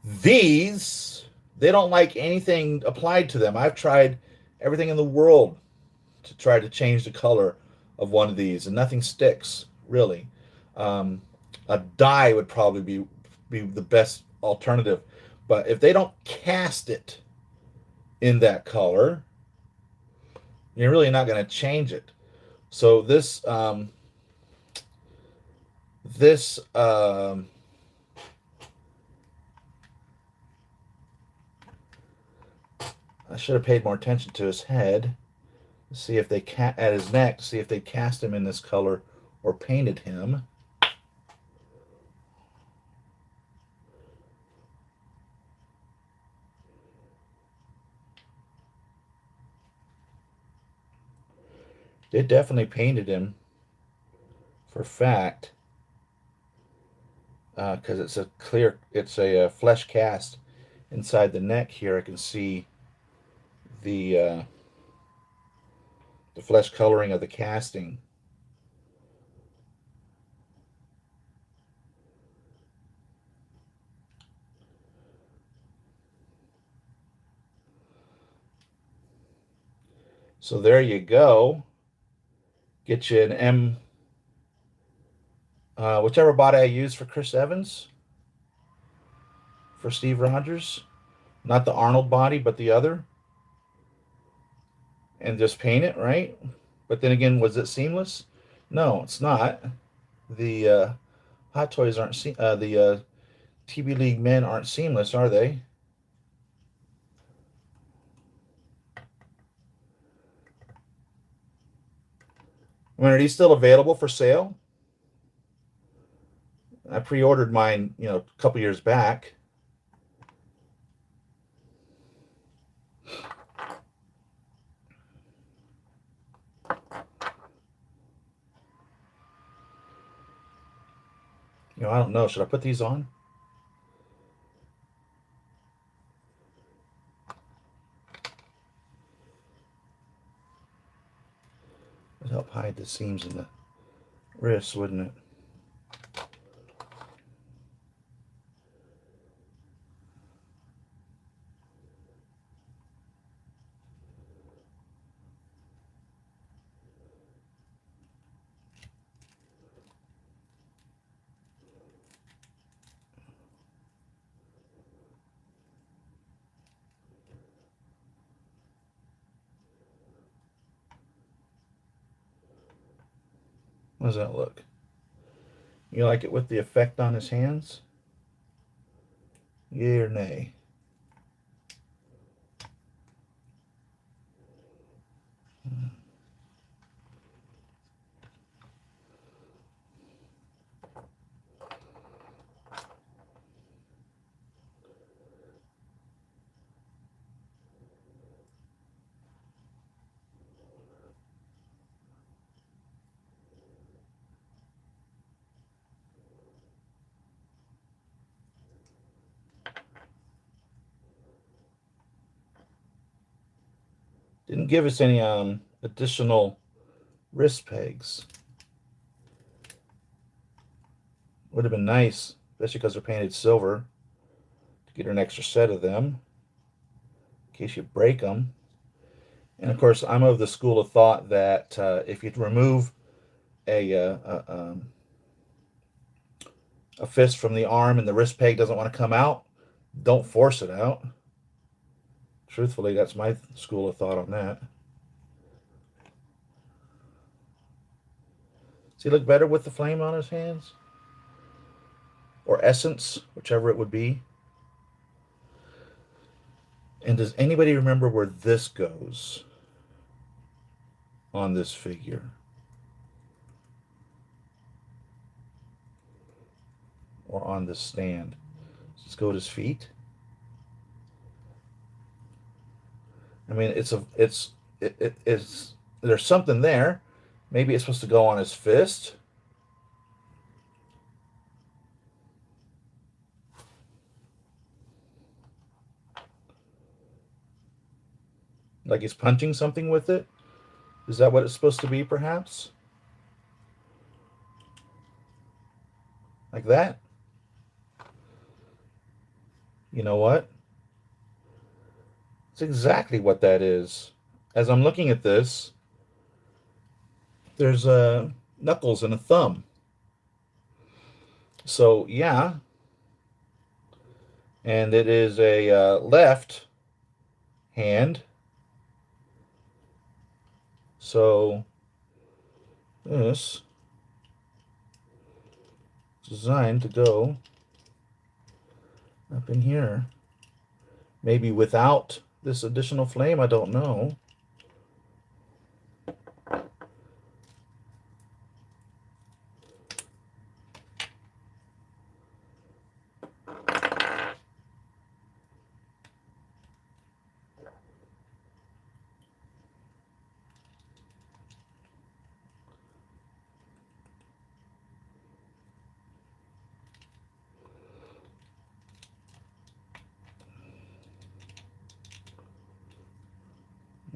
These, they don't like anything applied to them. I've tried everything in the world to try to change the color of one of these, and nothing sticks really. Um, a dye would probably be the best alternative, but if they don't cast it in that color, you're really not going to change it. So this I should have paid more attention to his head. See if they at his neck. See if they cast him in this color or painted him. They definitely painted him for fact, because it's a flesh cast inside the neck here. I can see the the flesh coloring of the casting. So there you go. Get you an M, whichever body I use for Chris Evans, for Steve Rogers, not the Arnold body, but the other, and just paint it, right? But then again, was it seamless? No, it's not. The Hot Toys aren't the TB League men aren't seamless, are they? I mean, are these still available for sale? I pre-ordered mine, a couple years back. I don't know. Should I put these on? It'd help hide the seams in the wrists, wouldn't it? How does that look? You like it with the effect on his hands? Yay or nay? Didn't give us any additional wrist pegs. Would have been nice, especially because they're painted silver, to get an extra set of them in case you break them. And of course, I'm of the school of thought that if you remove a fist from the arm and the wrist peg doesn't want to come out, don't force it out. Truthfully, that's my school of thought on that. Does he look better with the flame on his hands? Or essence, whichever it would be. And does anybody remember where this goes on this figure? Or on this stand? Let's go at his feet. I mean, it's there's something there. Maybe it's supposed to go on his fist. Like he's punching something with it. Is that what it's supposed to be, perhaps? Like that? You know what? It's exactly what that is. As I'm looking at this, There's knuckles and a thumb. So yeah, and it is a left hand. So this is designed to go up in here. Maybe without this additional flame, I don't know.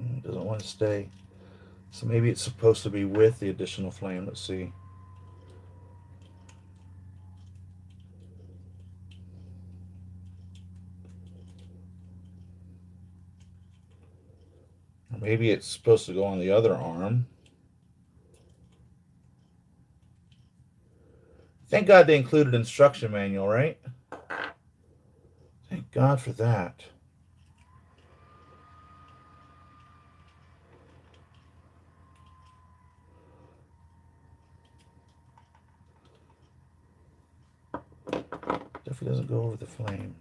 It doesn't want to stay. So maybe it's supposed to be with the additional flame. Let's see. Or maybe it's supposed to go on the other arm. Thank God they included an instruction manual, right? Thank God for that. Definitely doesn't go over the flame.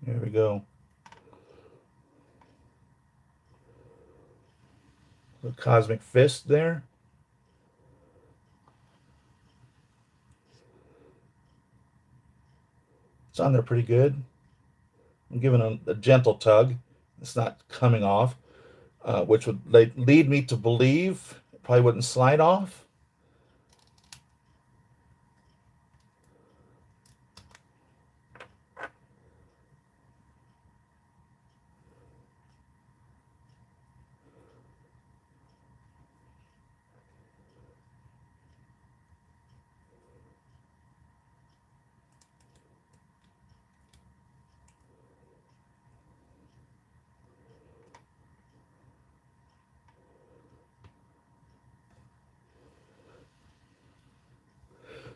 There we go. The cosmic fist there. It's on there pretty good. I'm giving a gentle tug. It's not coming off, which would lead me to believe it probably wouldn't slide off.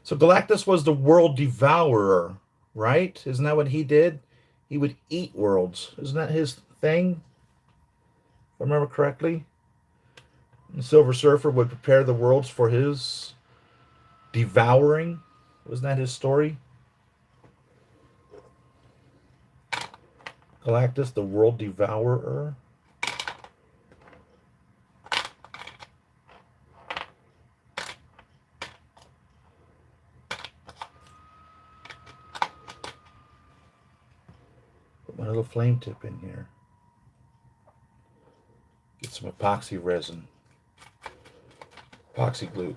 So Galactus was the world devourer, right? Isn't that what he did? He would eat worlds. Isn't that his thing? If I remember correctly. And Silver Surfer would prepare the worlds for his devouring. Wasn't that his story? Galactus, the world devourer. Put my little flame tip in here. Get some epoxy resin. Epoxy glue.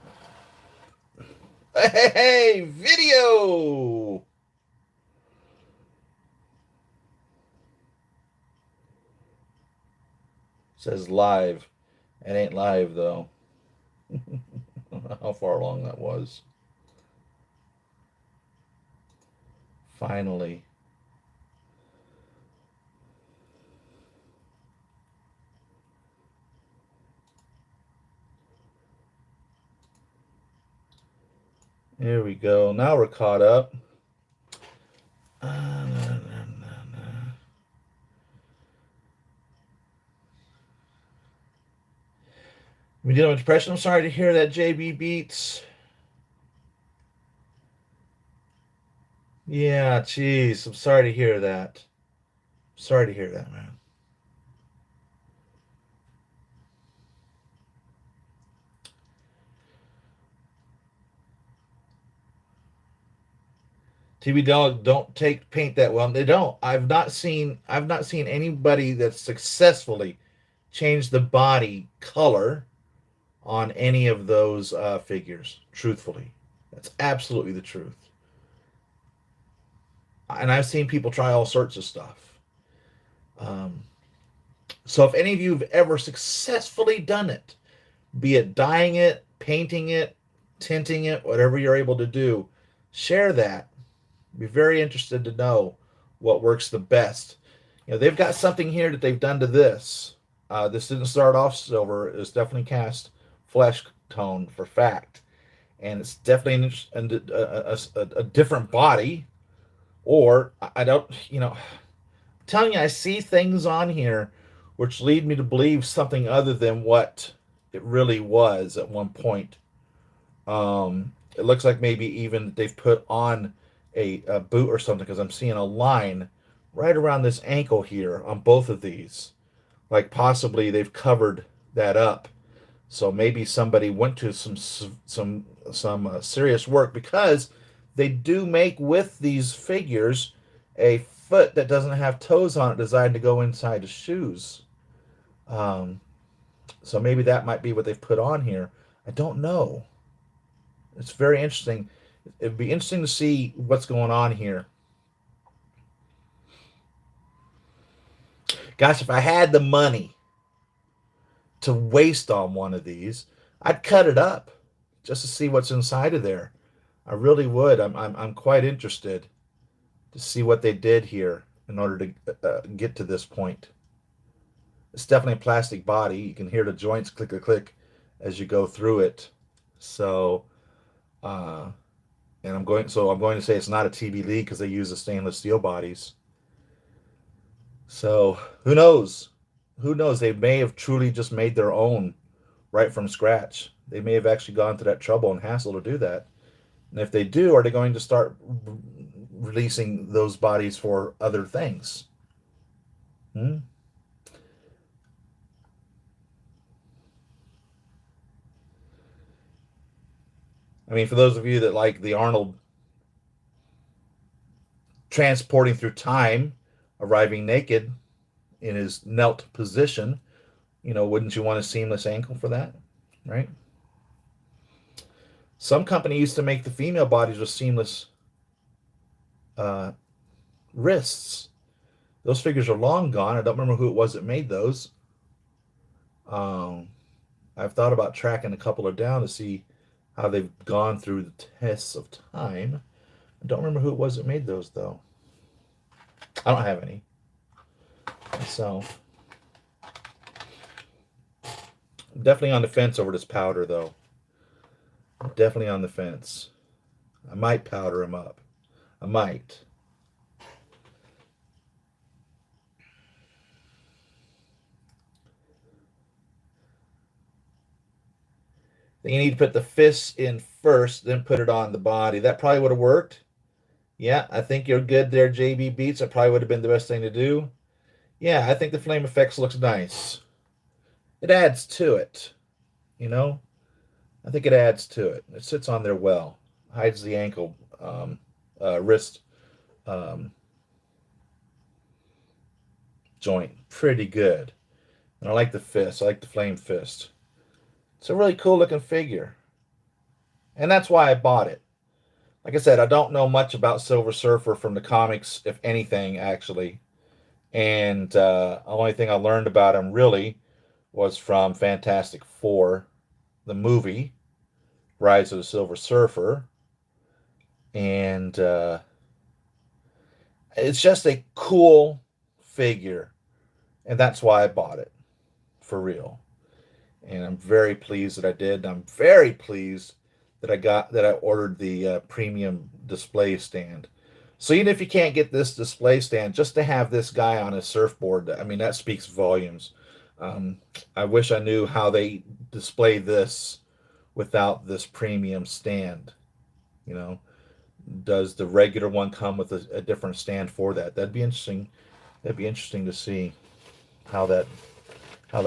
Hey, video! Says live. It ain't live though. How far along that was. Finally. There we go. Now we're caught up. We dealing with depression. I'm sorry to hear that, JB Beats. Yeah, jeez. I'm sorry to hear that. Sorry to hear that, man. TB Dog don't take paint that well. They don't. I've not seen anybody that's successfully changed the body color on any of those figures. Truthfully, that's absolutely the truth. And I've seen people try all sorts of stuff. Um, So if any of you have ever successfully done it, be it dyeing it, painting it, tinting it, whatever you're able to do, share that. Be very interested to know what works the best. They've got something here that they've done to this. This didn't start off silver. It was definitely cast flesh tone for fact. And it's definitely a different body. Or I don't, I'm telling you, I see things on here which lead me to believe something other than what it really was at one point. It looks like maybe even they've put on a boot or something, because I'm seeing a line right around this ankle here on both of these. Like possibly they've covered that up. So maybe somebody went to some serious work, because they do make with these figures a foot that doesn't have toes on it, designed to go inside the shoes. Um, so maybe that might be what they've put on here. I don't know. It's very interesting. It'd be interesting to see what's going on here. Gosh, if I had the money to waste on one of these, I'd cut it up just to see what's inside of there. I really would. I'm quite interested to see what they did here in order to get to this point. It's definitely a plastic body. You can hear the joints click, click, click as you go through it. So, and I'm going to say it's not a TBD because they use the stainless steel bodies. So who knows? Who knows? They may have truly just made their own right from scratch. They may have actually gone to that trouble and hassle to do that. And if they do, are they going to start releasing those bodies for other things? Hmm? I mean, for those of you that like the Arnold transporting through time, arriving naked in his knelt position, wouldn't you want a seamless ankle for that? Right? Some company used to make the female bodies with seamless uh, wrists. Those figures are long gone. I don't remember who it was that made those. Um, I've thought about tracking a couple of down to see how they've gone through the tests of time. I don't remember who it was that made those, though. I don't have any myself. I'm definitely on the fence over this powder, though. Definitely on the fence. I might powder him up. I might. Then you need to put the fists in first, then put it on the body. That probably would have worked. Yeah, I think you're good there, JB Beats. That probably would have been the best thing to do. Yeah, I think the flame effects looks nice. It adds to it, you know? I think it adds to it. It sits on there well. Hides the ankle, wrist um, joint pretty good. And I like the fist. I like the flame fist. It's a really cool looking figure. And that's why I bought it. Like I said, I don't know much about Silver Surfer from the comics, if anything, actually. And the only thing I learned about him really was from Fantastic Four, the movie, Rise of the Silver Surfer. And it's just a cool figure. And that's why I bought it, for real. And I'm very pleased that I did. I'm very pleased that I ordered the premium display stand. So even if you can't get this display stand, just to have this guy on a surfboard, I mean, that speaks volumes. Um, I wish I knew how they display this without this premium stand. You know, does the regular one come with a different stand for that? That'd be interesting. That'd be interesting to see how that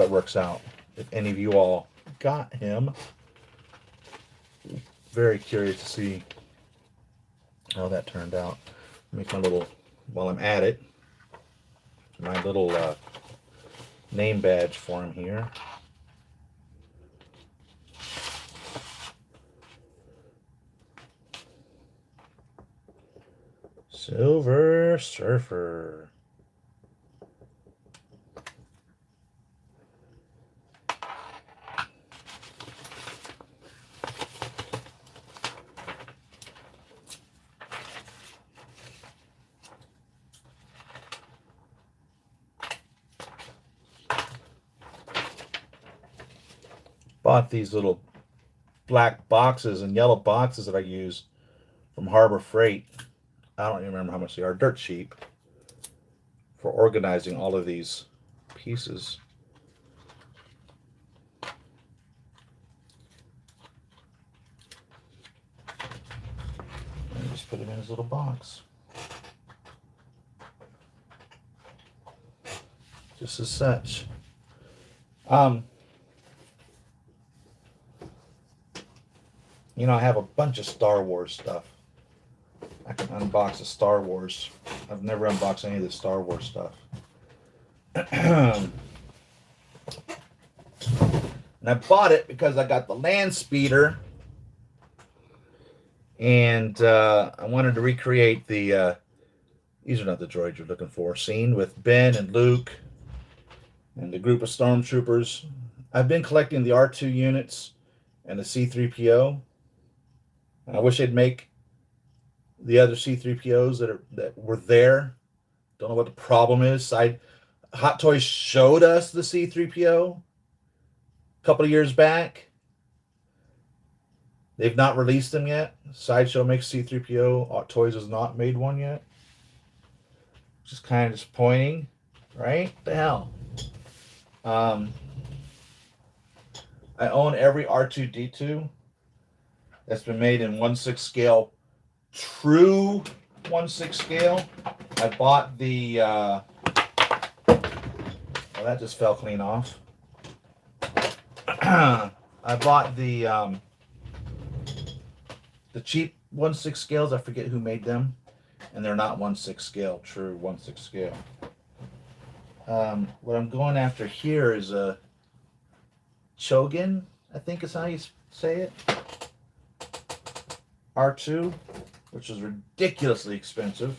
works out. If any of you all got him, very curious to see how that turned out. Make my little, while I'm at it, my little name badge for him here. Silver Surfer. bought these little black boxes and yellow boxes that I use from Harbor Freight. I don't even remember how much they are. Dirt cheap for organizing all of these pieces. And just put them in his little box. Just as such. I have a bunch of Star Wars stuff. I can unbox the Star Wars. I've never unboxed any of the Star Wars stuff. And I bought it because I got the land speeder. And I wanted to recreate the, these are not the droids you're looking for, scene with Ben and Luke and the group of stormtroopers. I've been collecting the R2 units and the C-3PO. I wish they'd make the other C-3POs that were there. Don't know what the problem is. Hot Toys showed us the C-3PO a couple of years back. They've not released them yet. Sideshow makes C-3PO. Hot Toys has not made one yet. Which is kind of disappointing, right? What the hell? I own every R2-D2 that's been made in 1/6 scale, true 1/6 scale. I bought the, well, that just fell clean off. I bought the cheap 1/6 scales. I forget who made them, and they're not 1/6 scale, true 1/6 scale. What I'm going after here is a Chogan, I think is how you say it. R2, which is ridiculously expensive.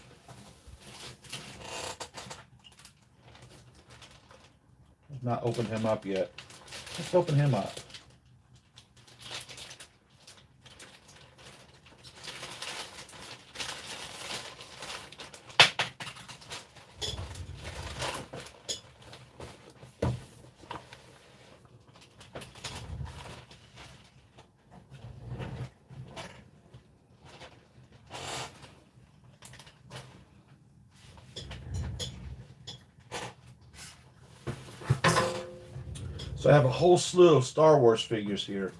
I've not opened him up yet. Let's open him up. So I have a whole slew of Star Wars figures here.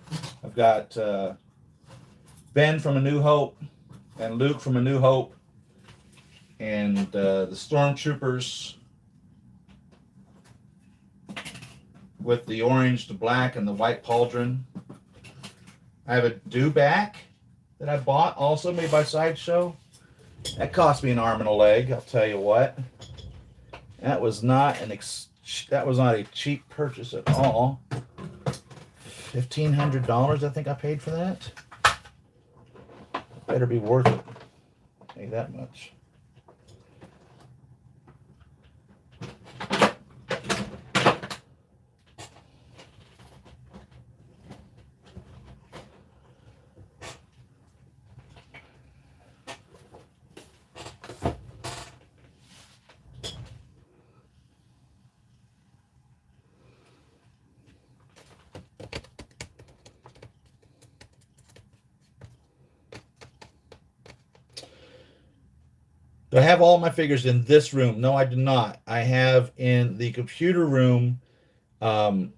I've got Ben from A New Hope and Luke from A New Hope and the Stormtroopers with the orange, the black, and the white pauldron. I have a Dewback that I bought, also made by Sideshow. That cost me an arm and a leg, I'll tell you what. That was not a cheap purchase at all. $1,500 I think I paid for that. Better be worth it. Pay that much. Do I have all my figures in this room? No, I do not. I have in the computer room the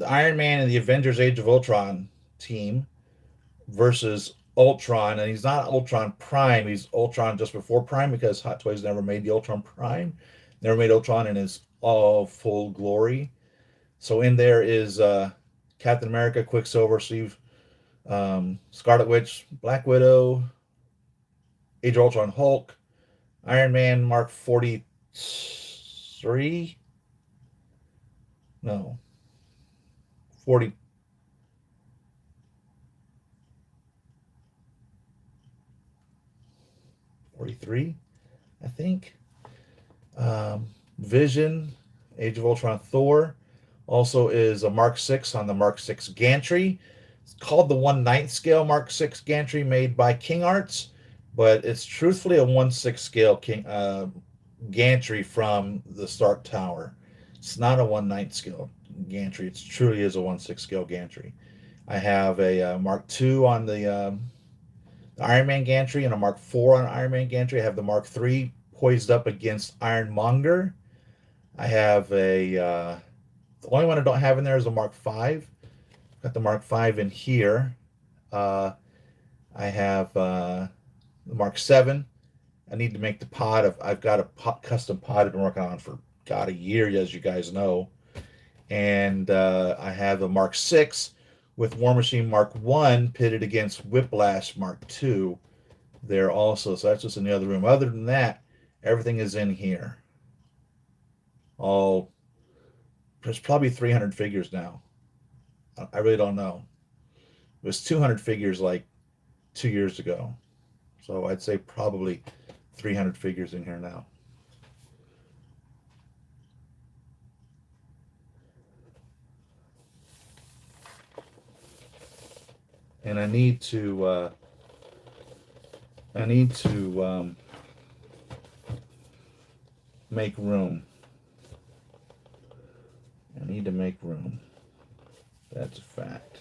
Iron Man and the Avengers Age of Ultron team versus Ultron. And he's not Ultron Prime. He's Ultron just before Prime because Hot Toys never made the Ultron Prime. Never made Ultron in his all full glory. So in there is Captain America, Quicksilver, Steve, Scarlet Witch, Black Widow, Age of Ultron Hulk, Iron Man Mark 43? No. 40. 43, I think. Vision, Age of Ultron Thor. Also is a Mark 6 on the Mark 6 gantry. It's called the 1/9 scale Mark 6 gantry made by King Arts, but it's truthfully a 1/6 scale gantry from the Stark Tower. It's not a 1/9 scale gantry. It truly is a 1/6 scale gantry. I have a Mark II on the Iron Man gantry and a Mark IV on Iron Man gantry. I have the Mark III poised up against Ironmonger. I have the only one I don't have in there is the Mark V. Got the Mark V in here. Uh, I have the Mark VII. I need to make the pod. I've got a custom pod I've been working on for, God, a year, as you guys know. And I have the Mark VI with War Machine Mark I pitted against Whiplash Mark II there also. So that's just in the other room. Other than that, everything is in here. There's probably 300 figures now. I really don't know. It was 200 figures like 2 years ago. So I'd say probably 300 figures in here now. And I need to make room. I need to make room. That's a fact.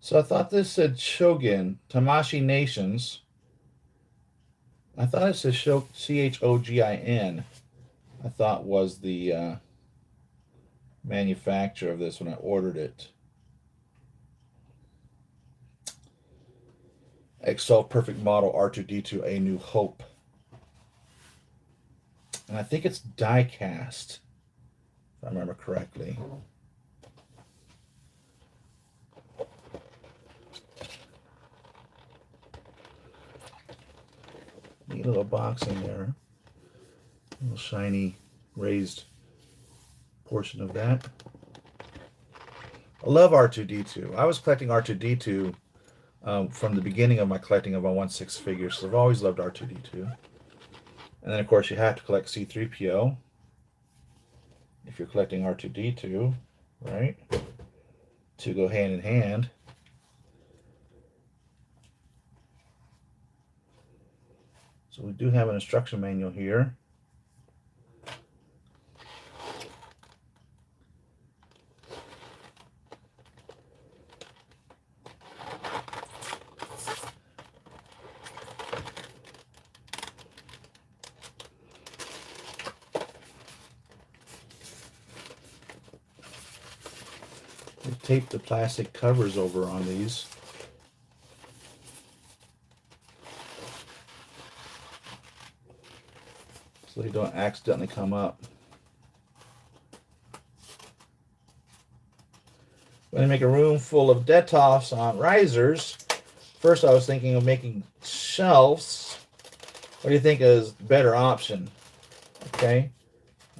So I thought this said Shogun, Tamashi Nations. I thought it said Chogin. I thought was the manufacturer of this when I ordered it. Excel Perfect Model R2D2 A New Hope. And I think it's die cast, if I remember correctly. Neat little box in there. A little shiny raised portion of that. I love R2D2. I was collecting R2D2 from the beginning of my collecting of my 1/6 figures. So I've always loved R2D2. And then, of course, you have to collect C3PO if you're collecting R2D2, right? To go hand in hand. So we do have an instruction manual here. We tape the plastic covers over on these. So they don't accidentally come up. When I make a room full of Detoffs on risers, first I was thinking of making shelves. What do you think is the better option? Okay,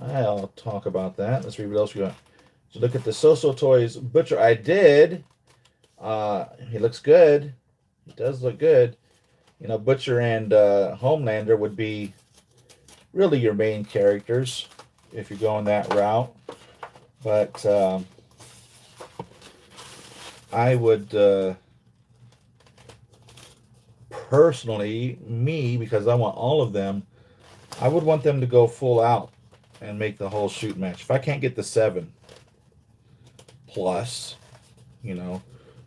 I'll talk about that. Let's read what else we got. So look at the So-So Toys Butcher. I did. He looks good. He does look good. You know, Butcher and Homelander would be really your main characters if you're going that route. But I would personally, because I want all of them, I would want them to go full out and make the whole shoot match. If I can't get the 7 plus, you know,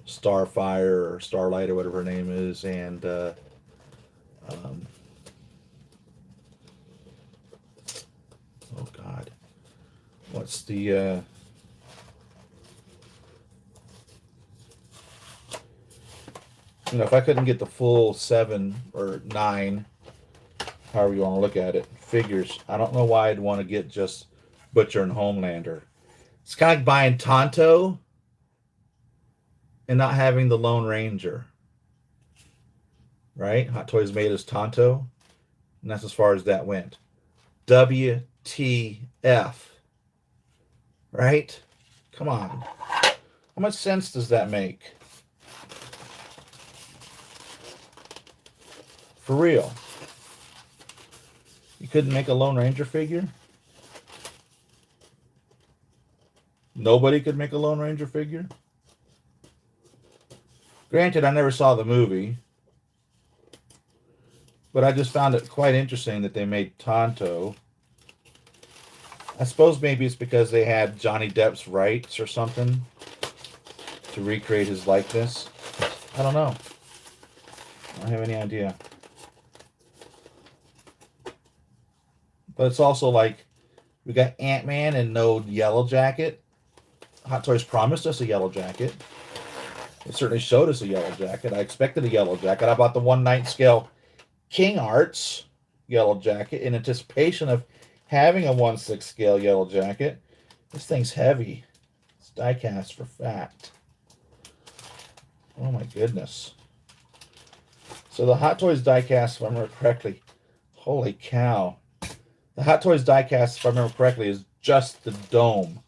Starfire or Starlight or whatever her name is, and oh God, what's the you know, if I couldn't get the full 7 or 9, however you want to look at it, figures, I don't know why I'd want to get just Butcher and Homelander. It's kind of like buying Tonto and not having the Lone Ranger. Right? Hot Toys made us Tonto. And that's as far as that went. WTF. Right? Come on. How much sense does that make? For real. You couldn't make a Lone Ranger figure? Nobody could make a Lone Ranger figure? Granted, I never saw the movie, but I just found it quite interesting that they made Tonto I suppose maybe it's because they had Johnny Depp's rights or something to recreate his likeness. I don't know. I don't have any idea. But it's also like we got Ant-Man and no Yellow Jacket. Hot Toys promised us a Yellow Jacket. It certainly showed us a Yellow Jacket. I expected a Yellow Jacket. I bought the 1/9 scale King Arts Yellow Jacket in anticipation of having a 1/6 scale Yellow Jacket. This thing's heavy. It's die cast for fact. Oh my goodness. So the Hot Toys diecast, if I remember correctly, holy cow. The Hot Toys diecast, if I remember correctly, is just the dome.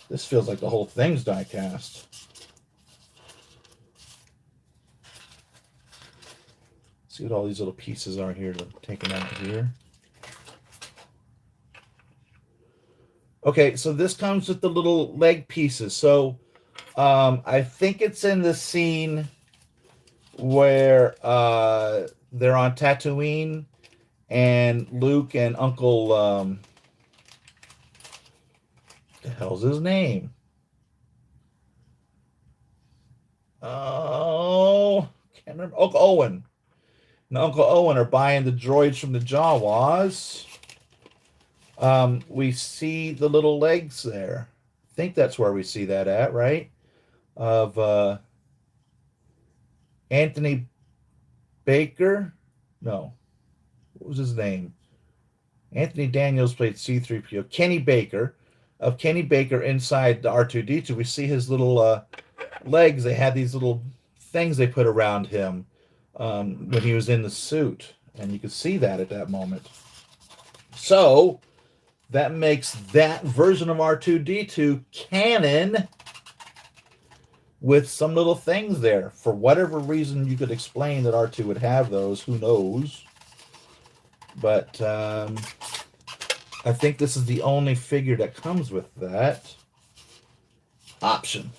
This feels like the whole thing's diecast. See what all these little pieces are here to take them out here. Okay, so this comes with the little leg pieces. So I think it's in the scene where they're on Tatooine and Luke and Uncle the hell's his name? Oh, can't remember. Uncle Owen. And Uncle Owen are buying the droids from the Jawas. We see the little legs there. I think that's where we see that at, right? Of Anthony Baker. No, what was his name? Anthony Daniels played C-3PO. Kenny Baker. Of Kenny Baker inside the R2-D2, we see his little legs. They had these little things they put around him when he was in the suit, and you could see that at that moment. So that makes that version of R2-D2 canon with some little things there. For whatever reason, you could explain that R2 would have those. Who knows? But I think this is the only figure that comes with that option.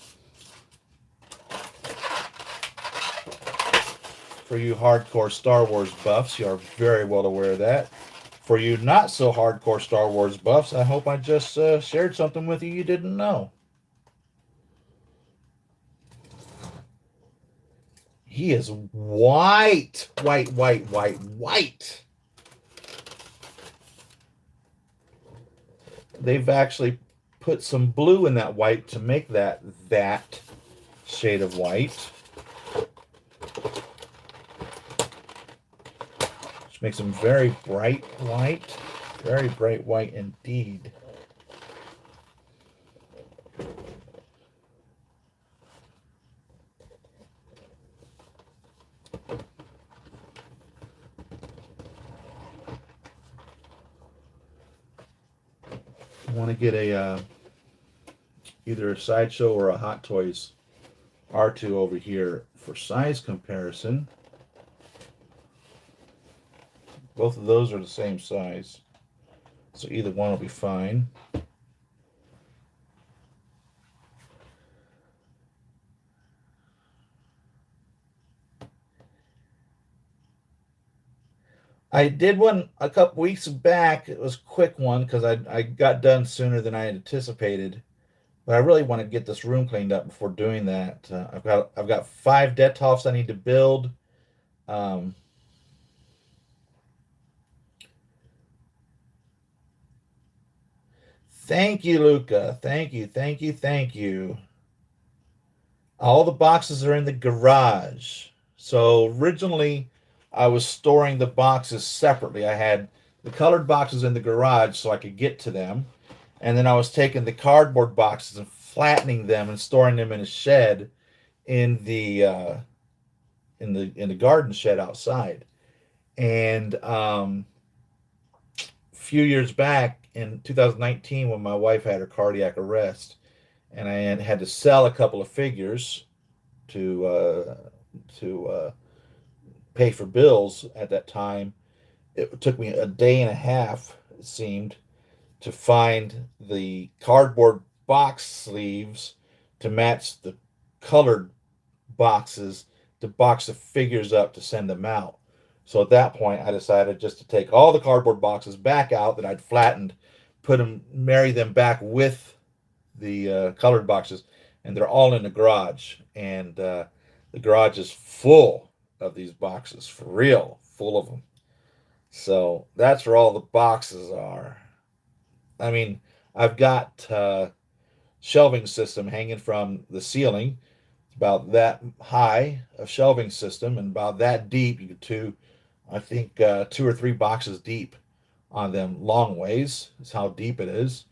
For you hardcore Star Wars buffs, you are very well aware of that. For you not so hardcore Star Wars buffs, I hope I just shared something with you didn't know. He is white. White, white, white, white. They've actually put some blue in that white to make that shade of white. Which makes them very bright white. Very bright white indeed. I want to get a either a Sideshow or a Hot Toys R2 over here for size comparison. Both of those are the same size, so either one will be fine. I did one a couple weeks back. It was a quick one because I got done sooner than I had anticipated. But I really want to get this room cleaned up before doing that. I've got 5 Detolfs I need to build. Thank you, Luca. Thank you, thank you, thank you. All the boxes are in the garage. So originally, I was storing the boxes separately. I had the colored boxes in the garage so I could get to them. And then I was taking the cardboard boxes and flattening them and storing them in a shed in the garden shed outside. And a few years back in 2019, when my wife had her cardiac arrest, and I had to sell a couple of figures to pay for bills at that time. It took me a day and a half, it seemed, to find the cardboard box sleeves to match the colored boxes to box the figures up to send them out. So at that point, I decided just to take all the cardboard boxes back out that I'd flattened, marry them back with the colored boxes, and they're all in the garage. And the garage is full of these boxes, for real, full of them. So that's where all the boxes are. I mean, I've got shelving system hanging from the ceiling. It's about that high of shelving system and about that deep. You could I think 2 or 3 boxes deep on them, long ways. Is how deep it is,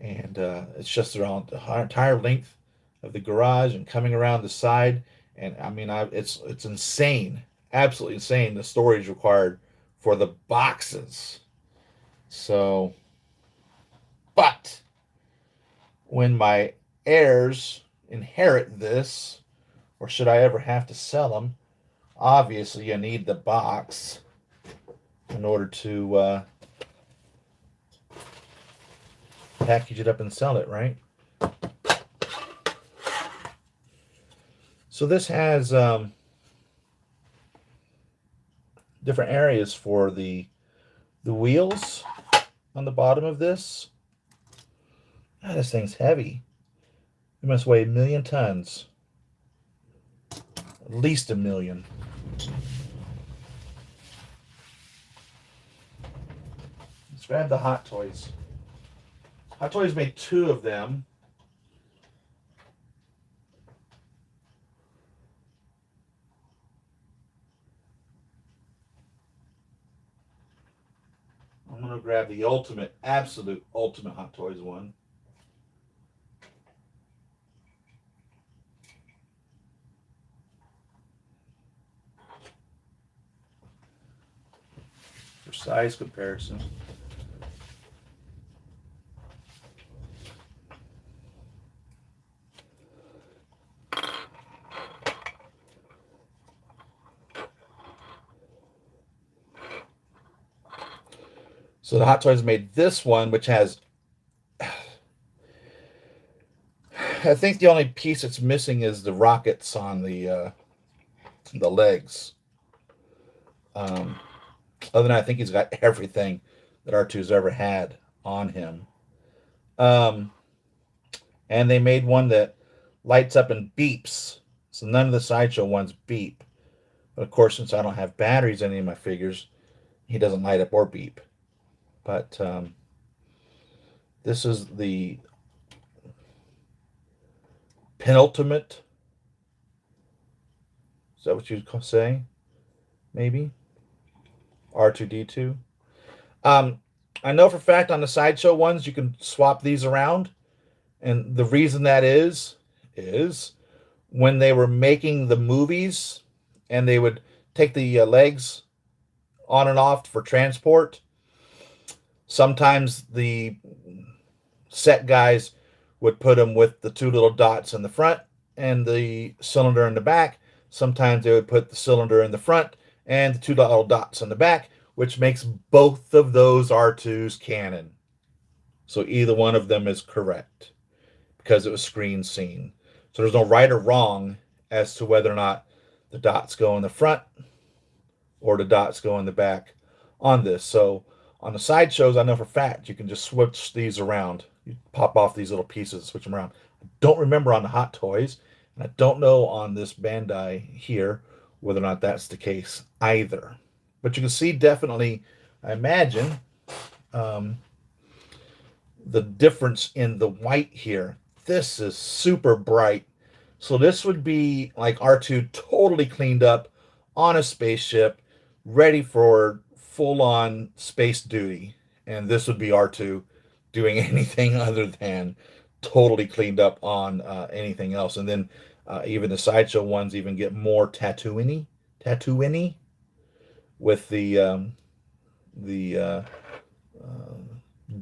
and it's just around the entire length of the garage and coming around the side. And I mean, it's insane, absolutely insane, the storage required for the boxes. So, but when my heirs inherit this, or should I ever have to sell them, obviously you need the box in order to package it up and sell it, right? So this has different areas for the wheels on the bottom of this. God, this thing's heavy. It must weigh 1,000,000 tons. At least 1,000,000. Let's grab the Hot Toys. Hot Toys made 2 of them. I'm going to grab the absolute ultimate Hot Toys one. For size comparison. So the Hot Toys made this one, which has, I think the only piece that's missing is the rockets on the legs. Other than that, I think he's got everything that R2's ever had on him. And they made one that lights up and beeps. So none of the Sideshow ones beep. But of course, since I don't have batteries in any of my figures, he doesn't light up or beep. But this is the penultimate. Is that what you'd say? Maybe? R2D2. I know for a fact on the Sideshow ones, you can swap these around. And the reason that is when they were making the movies and they would take the legs on and off for transport, sometimes the set guys would put them with the 2 little dots in the front and the cylinder in the back. Sometimes they would put the cylinder in the front and the 2 little dots in the back, which makes both of those R2s canon. So either one of them is correct because it was screen seen. So there's no right or wrong as to whether or not the dots go in the front or the dots go in the back on this. So on the Sideshows, I know for a fact you can just switch these around. You pop off these little pieces, switch them around. I don't remember on the Hot Toys, and I don't know on this Bandai here whether or not that's the case either. But you can see definitely, I imagine, the difference in the white here. This is super bright. So this would be like R2 totally cleaned up on a spaceship, ready for full-on space duty. And this would be R2 doing anything other than totally cleaned up on anything else. And then even the Sideshow ones even get more tattooing with the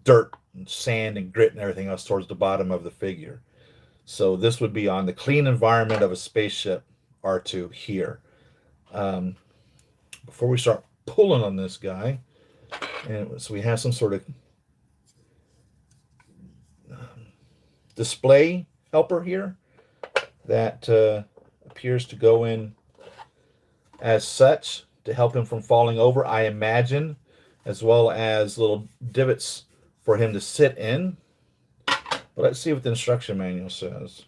dirt and sand and grit and everything else towards the bottom of the figure. So this would be on the clean environment of a spaceship R2 here. Before we start pulling on this guy, and so we have some sort of display helper here that appears to go in as such to help him from falling over, I imagine, as well as little divots for him to sit in. But let's see what the instruction manual says.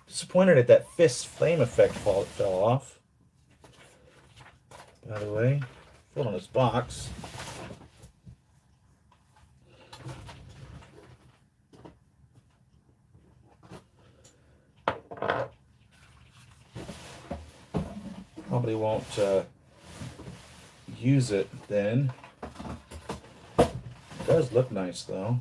Disappointed at that fist flame effect fell off. By the way, put on this box. Probably won't use it then. It does look nice though.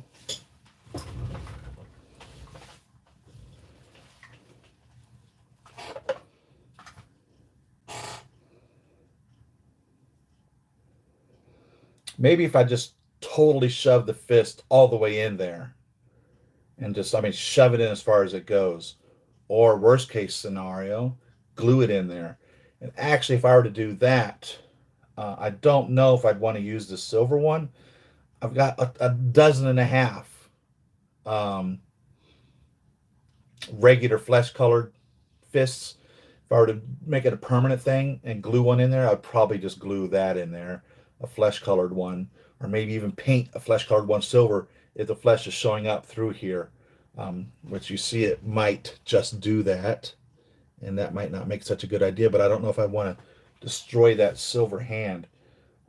Maybe if I just totally shove the fist all the way in there and just, shove it in as far as it goes. Or worst case scenario, glue it in there. And actually, if I were to do that, I don't know if I'd want to use the silver one. I've got a dozen and a half regular flesh-colored fists. If I were to make it a permanent thing and glue one in there, I'd probably just glue that in there, a flesh-colored one, or maybe even paint a flesh-colored one silver if the flesh is showing up through here, which you see it might just do that, and that might not make such a good idea, but I don't know if I want to destroy that silver hand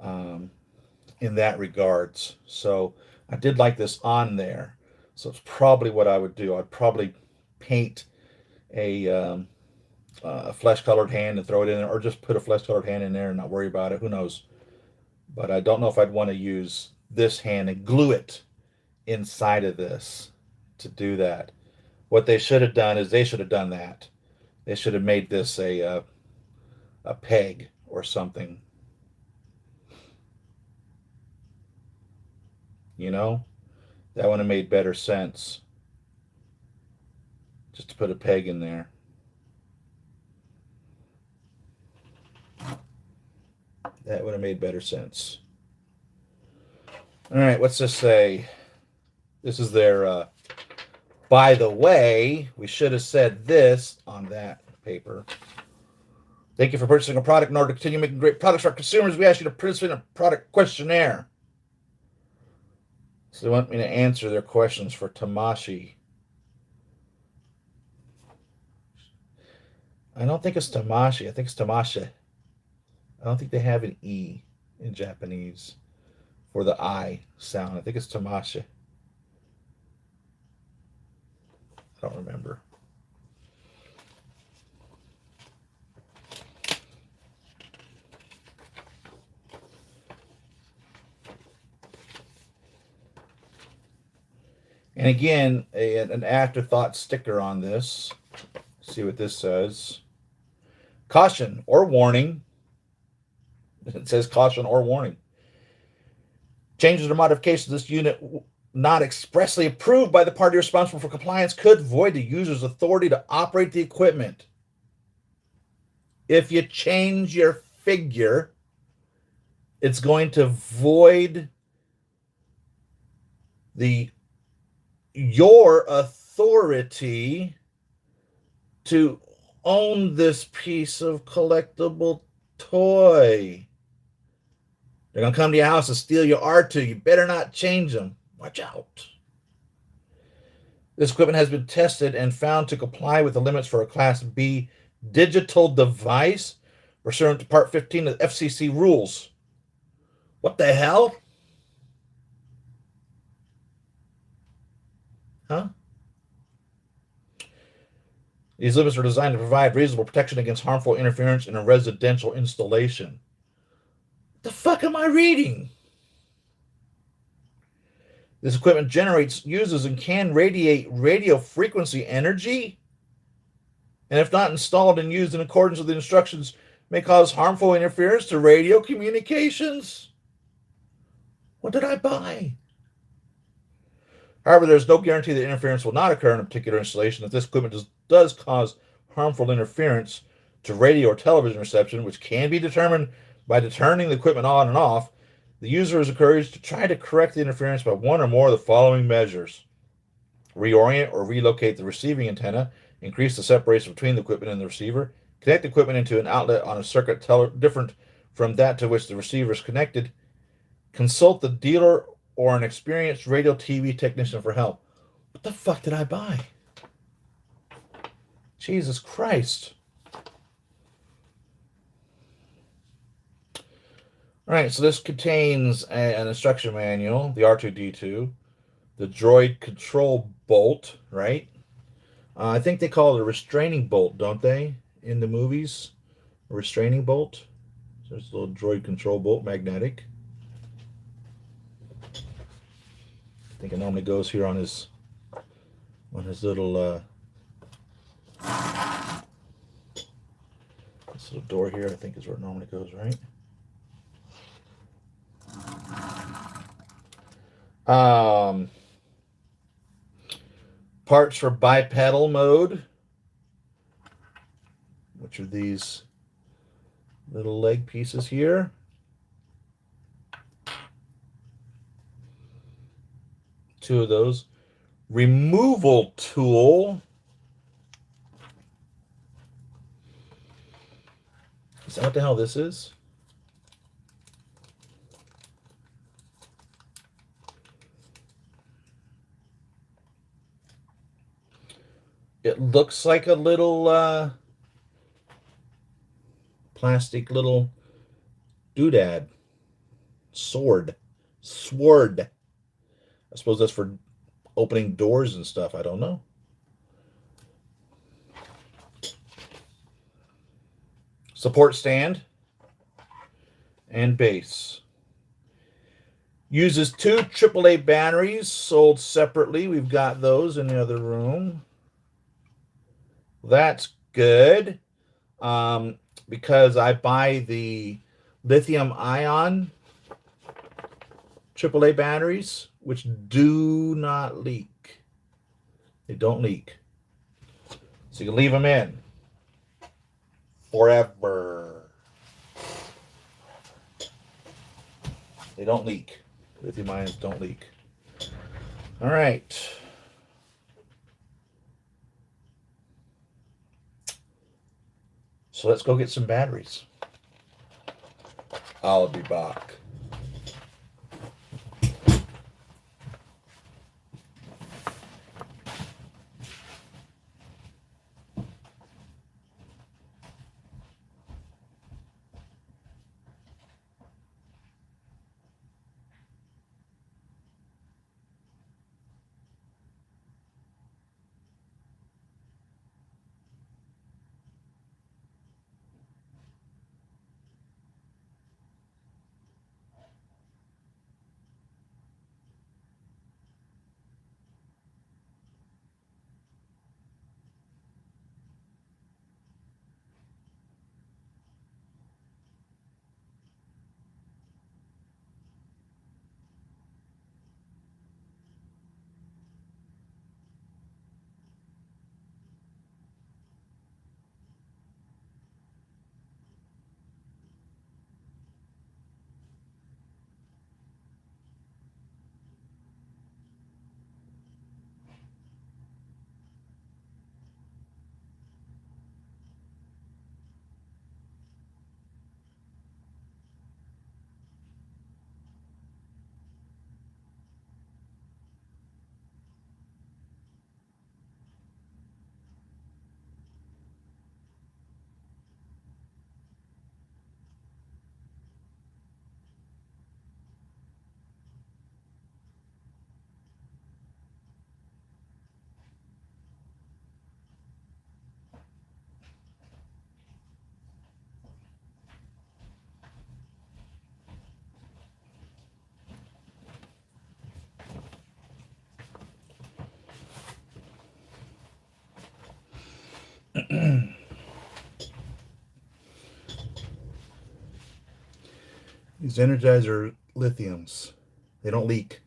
in that regards. So I did like this on there, so it's probably what I would do. I'd probably paint a flesh-colored hand and throw it in there, or just put a flesh-colored hand in there and not worry about it. Who knows? But I don't know if I'd want to use this hand and glue it inside of this to do that. What they should have done is they should have done that. They should have made this a peg or something. You know? That would have made better sense. Just to put a peg in there. That would have made better sense. All right, what's this say? This is their, by the way, we should have said this on that paper. Thank you for purchasing a product. In order to continue making great products for our consumers, we ask you to participate in a product questionnaire. So they want me to answer their questions for Tamashi. I don't think it's Tamashi. I think it's Tamasha. I don't think they have an E in Japanese for the I sound. I think it's Tamasha. I don't remember. And again, an afterthought sticker on this. See what this says. Caution or warning. It says caution or warning. Changes or modifications to this unit not expressly approved by the party responsible for compliance could void the user's authority to operate the equipment. If you change your figure, it's going to void your authority to own this piece of collectible toy. They're going to come to your house and steal your R2. You better not change them. Watch out. This equipment has been tested and found to comply with the limits for a Class B digital device pursuant to Part 15 of the FCC rules. What the hell? Huh? These limits are designed to provide reasonable protection against harmful interference in a residential installation. What the fuck am I reading? This equipment uses, and can radiate radio frequency energy, and if not installed and used in accordance with the instructions, may cause harmful interference to radio communications. What did I buy? However, there's no guarantee that interference will not occur in a particular installation. If this equipment does cause harmful interference to radio or television reception, which can be determined by turning the equipment on and off, the user is encouraged to try to correct the interference by one or more of the following measures: reorient or relocate the receiving antenna, increase the separation between the equipment and the receiver, connect the equipment into an outlet on a circuit different from that to which the receiver is connected, consult the dealer or an experienced radio TV technician for help. What the fuck did I buy? Jesus Christ. All right, so this contains an instruction manual, the R2D2, the droid control bolt, right? I think they call it a restraining bolt, don't they, in the movies? A restraining bolt. So there's a little droid control bolt, magnetic. I think it normally goes here on his little this little door here. I think is where it normally goes, right? Parts for bipedal mode, which are these little leg pieces here. Two of those. Removal tool. Is that what the hell this is? It looks like a little plastic little doodad. Sword. I suppose that's for opening doors and stuff. I don't know. Support stand and base. Uses two AAA batteries sold separately. We've got those in the other room. That's good, because I buy the lithium ion AAA batteries, which do not leak. They don't leak. So you can leave them in forever. They don't leak. Lithium ions don't leak. All right. So let's go get some batteries. I'll be back. These Energizer lithiums, they don't leak.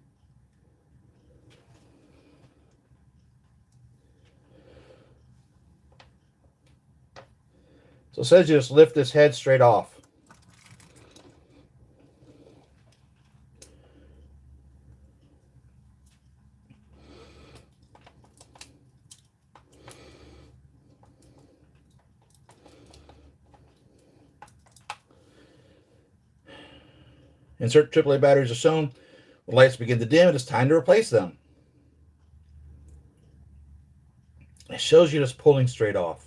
So it says you just lift this head straight off. Insert AAA batteries as shown. When lights begin to dim, it is time to replace them. It shows you just pulling straight off.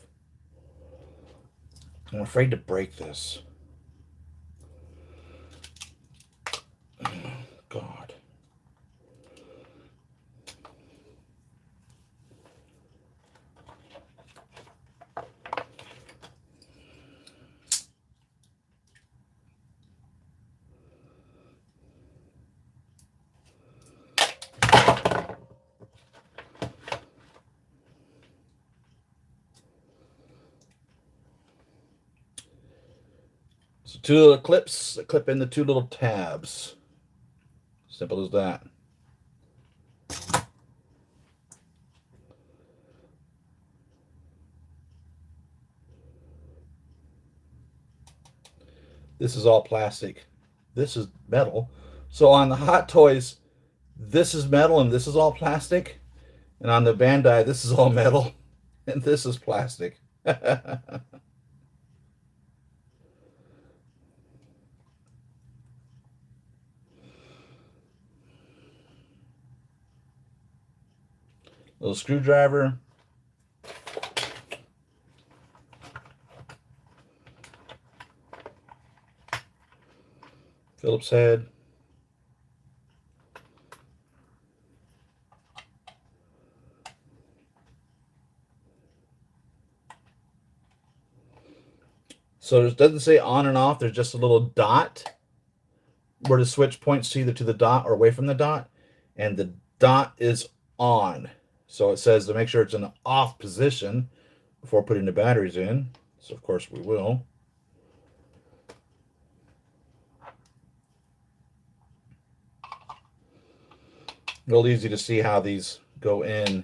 I'm afraid to break this. Oh, God. So two little clips that clip into two little tabs. Simple as that. This is all plastic. This is metal. So on the Hot Toys, this is metal and this is all plastic. And on the Bandai, this is all metal and this is plastic. Little screwdriver. Phillips head. So it doesn't say on and off. There's just a little dot where the switch points to either to the dot or away from the dot. And the dot is on. So it says to make sure it's in the off position before putting the batteries in. So of course we will. Real easy to see how these go in.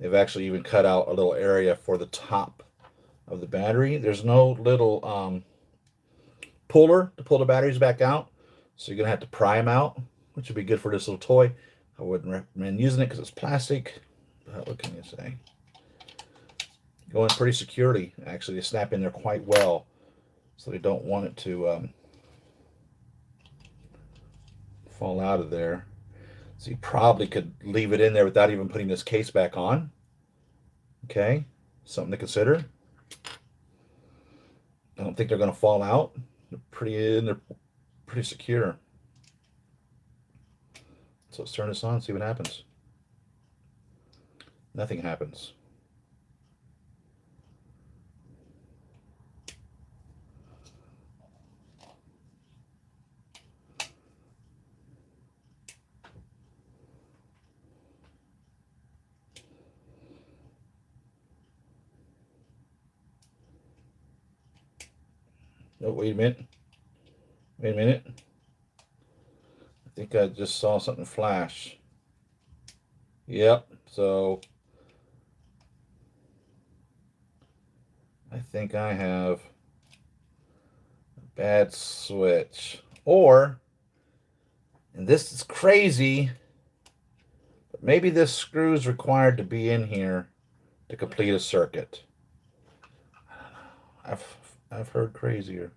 They've actually even cut out a little area for the top of the battery. There's no little puller to pull the batteries back out. So you're going to have to pry them out, which would be good for this little toy. I wouldn't recommend using it because it's plastic. But what can you say? Go in pretty securely. Actually, they snap in there quite well. So they don't want it to fall out of there. So you probably could leave it in there without even putting this case back on. Okay, something to consider. I don't think they're going to fall out. They're pretty secure. So let's turn this on and see what happens. Nothing happens. Oh, wait a minute. Wait a minute. I think I just saw something flash. Yep, so I think I have a bad switch. Or, and this is crazy, but maybe this screw is required to be in here to complete a circuit. I've heard crazier.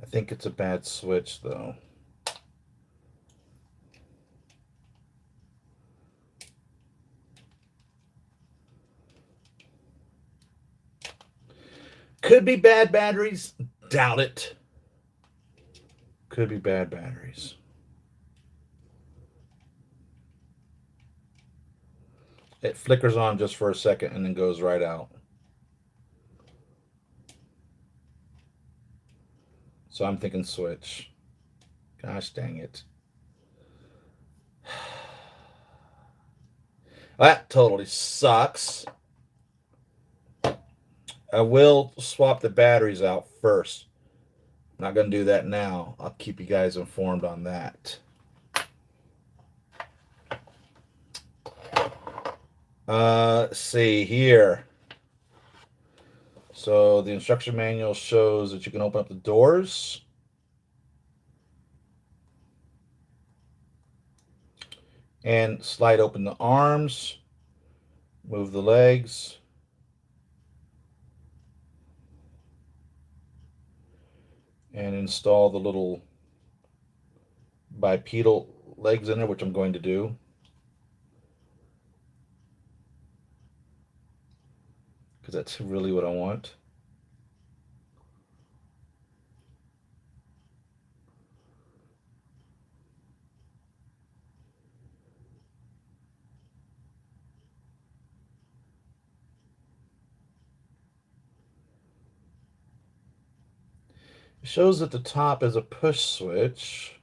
I think it's a bad switch though. Could be bad batteries. Doubt it. Could be bad batteries. It flickers on just for a second and then goes right out. So I'm thinking switch. Gosh dang it. That totally sucks. I will swap the batteries out first. I'm not going to do that now. I'll keep you guys informed on that. Let's see here. So the instruction manual shows that you can open up the doors. And slide open the arms. Move the legs. And install the little bipedal legs in there, which I'm going to do. Because that's really what I want. It shows at the top is a push switch.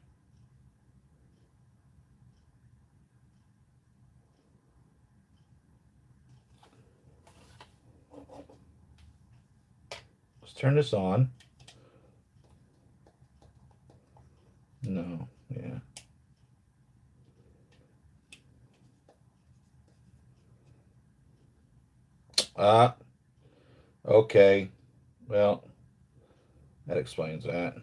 Let's turn this on. No, yeah. Okay. Well, that explains that.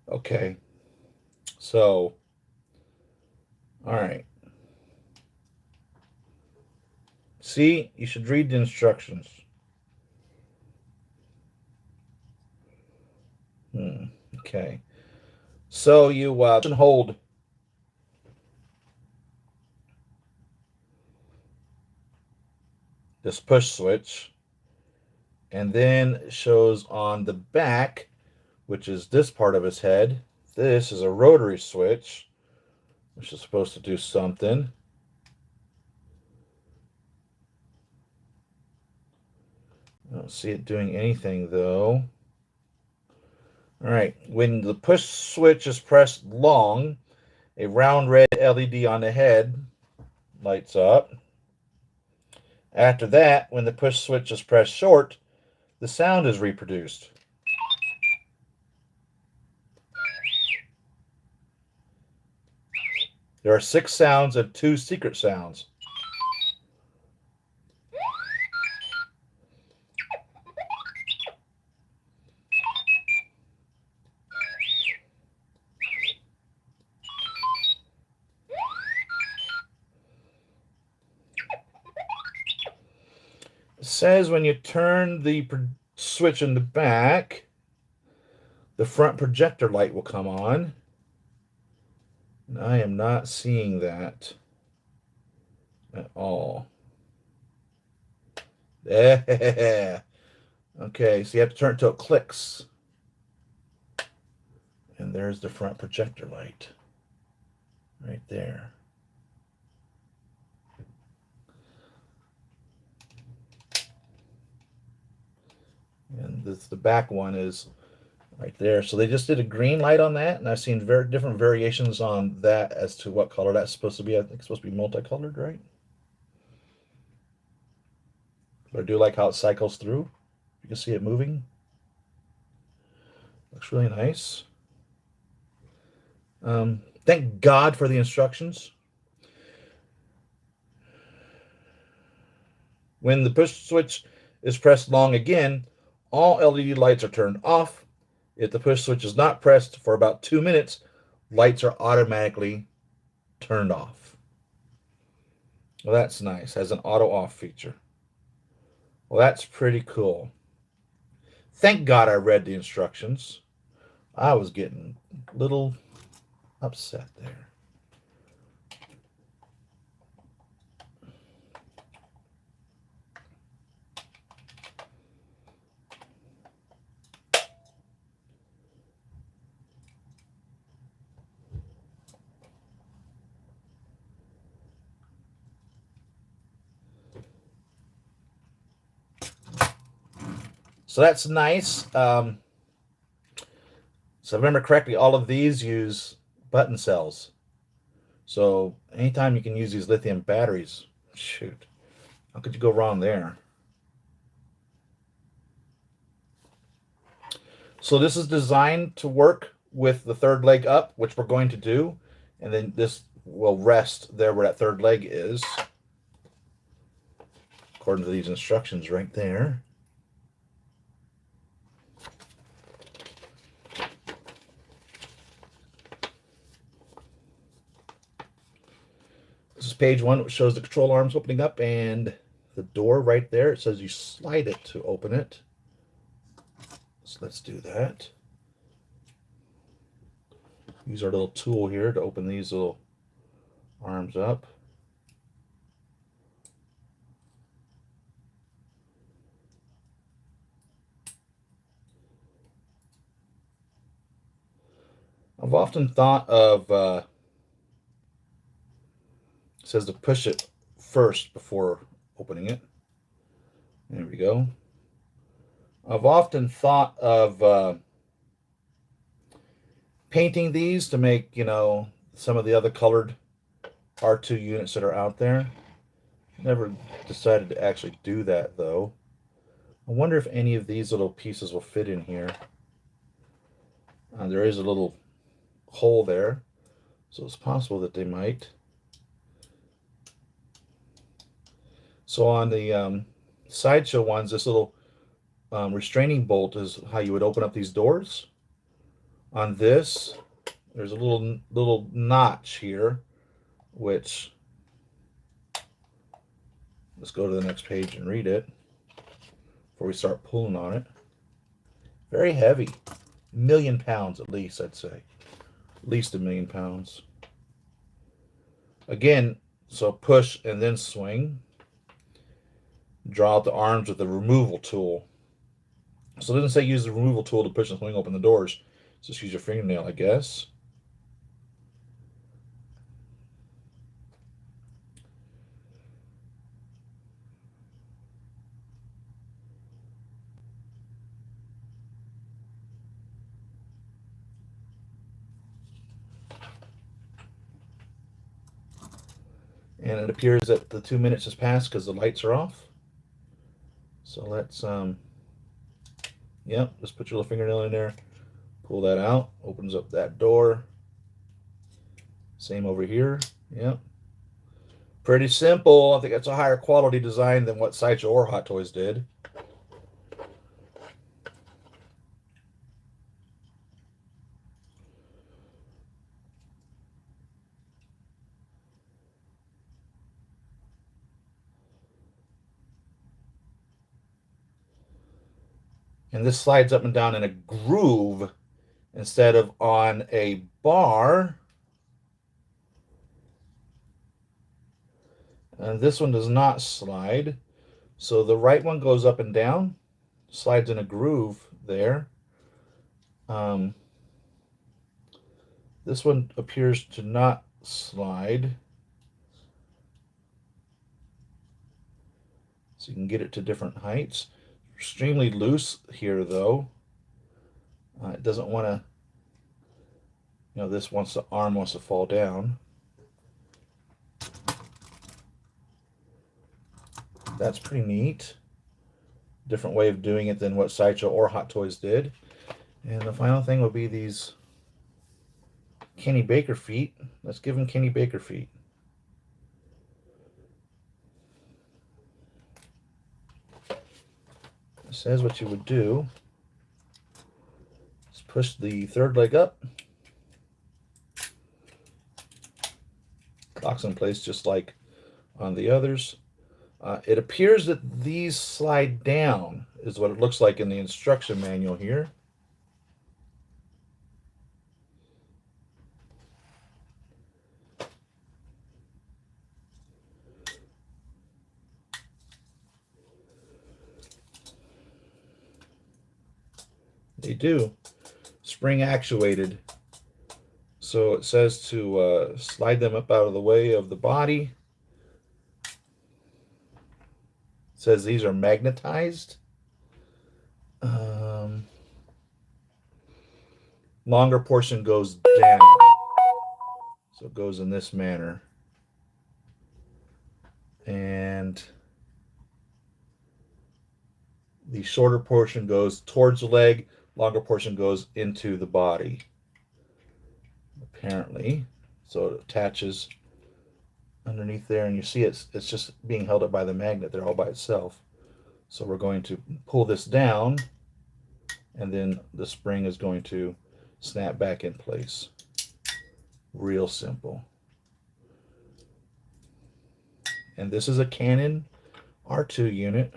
Okay. So, all right. See, you should read the instructions. Okay. So you hold this push switch, and then it shows on the back, which is this part of his head, this is a rotary switch, which is supposed to do something. I don't see it doing anything though. All right, when the push switch is pressed long, a round red LED on the head lights up. After that, when the push switch is pressed short, the sound is reproduced. There are 6 sounds and 2 secret sounds. It says when you turn the switch in the back, the front projector light will come on. And I am not seeing that at all. Yeah. Okay, so you have to turn it till it clicks. And there's the front projector light. Right there. And this, the back one is right there. So they just did a green light on that, and I've seen very different variations on that as to what color that's supposed to be. I think it's supposed to be multicolored, right? But I do like how it cycles through. You can see it moving. Looks really nice. Thank God for the instructions. When the push switch is pressed long again, all LED lights are turned off. If the push switch is not pressed for about 2 minutes, lights are automatically turned off. Well, that's nice. Has an auto off feature. Well, that's pretty cool. Thank God I read the instructions. I was getting a little upset there. So that's nice. So So if I remember correctly, all of these use button cells. So anytime you can use these lithium batteries, shoot, how could you go wrong there? So this is designed to work with the third leg up, which we're going to do. And then this will rest there where that third leg is, according to these instructions right there. This is page 1, which shows the control arms opening up and the door right there. It says you slide it to open it. So let's do that. Use our little tool here to open these little arms up. I've often thought of, it says to push it first before opening it. There we go. I've often thought of painting these to make, some of the other colored R2 units that are out there. Never decided to actually do that, though. I wonder if any of these little pieces will fit in here. There is a little hole there, so it's possible that they might. So on the sideshow ones, this little restraining bolt is how you would open up these doors. On this, there's a little notch here, which, let's go to the next page and read it before we start pulling on it. Very heavy, 1,000,000 pounds at least, I'd say. At least 1,000,000 pounds. Again, so push and then swing. Draw out the arms with the removal tool. So it doesn't say use the removal tool to push and swing open the doors. Just use your fingernail, I guess. And it appears that the 2 minutes has passed because the lights are off. So let's, just put your little fingernail in there. Pull that out. Opens up that door. Same over here. Yep. Pretty simple. I think that's a higher quality design than what Sideshow or Hot Toys did. And this slides up and down in a groove instead of on a bar. And this one does not slide. So the right one goes up and down, slides in a groove there. This one appears to not slide. So you can get it to different heights. Extremely loose here, though. It doesn't want to, this arm wants to fall down. That's pretty neat. Different way of doing it than what Sideshow or Hot Toys did. And the final thing will be these Kenny Baker feet. Let's give them Kenny Baker feet. It says what you would do is push the third leg up. Locks in place just like on the others. It appears that these slide down, is what it looks like in the instruction manual here. They do. Spring actuated. So it says to slide them up out of the way of the body. It says these are magnetized. Longer portion goes down. So it goes in this manner. And the shorter portion goes towards the leg, longer portion goes into the body, apparently. So it attaches underneath there, and you see it's just being held up by the magnet there all by itself. So we're going to pull this down, and then the spring is going to snap back in place. Real simple. And this is a Canon R2 unit.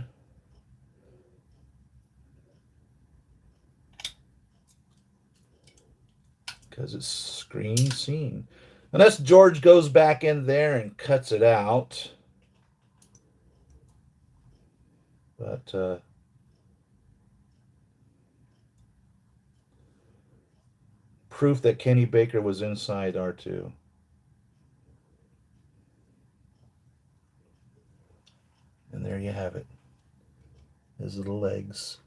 Because it's screen seen. Unless George goes back in there and cuts it out. But proof that Kenny Baker was inside R2. And there you have it. His little legs.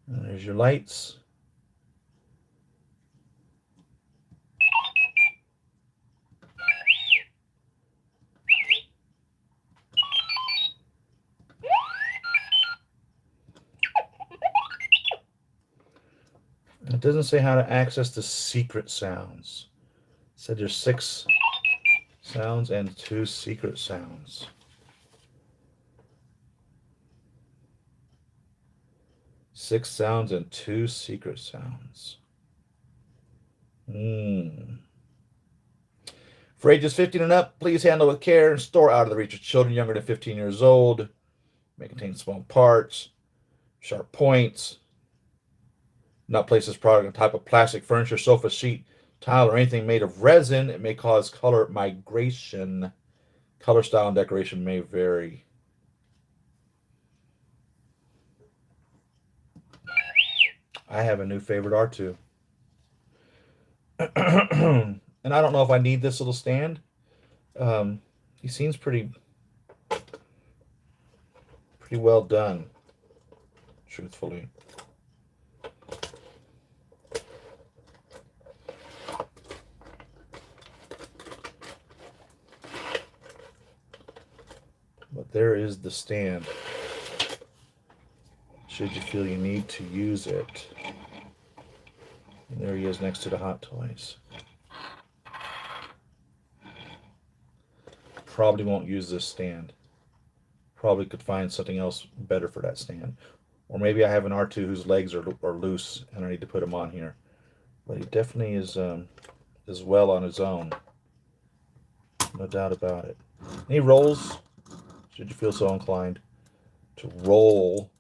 And there's your lights. It doesn't say how to access the secret sounds. It said there's 6 sounds and 2 secret sounds. Six sounds and 2 secret sounds. For ages 15 and up, please handle with care and store out of the reach of children younger than 15 years old. May contain small parts, sharp points. Not place this product on type of plastic, furniture, sofa, sheet, tile, or anything made of resin. It may cause color migration. Color, style, and decoration may vary. I have a new favorite R2. And I don't know if I need this little stand. He seems pretty well done, truthfully. But there is the stand, should you feel you need to use it. And there he is next to the Hot Toys. Probably won't use this stand. Probably could find something else better for that stand. Or maybe I have an R2 whose legs are loose and I need to put him on here. But he definitely is well on his own. No doubt about it. And he rolls, should you feel so inclined to roll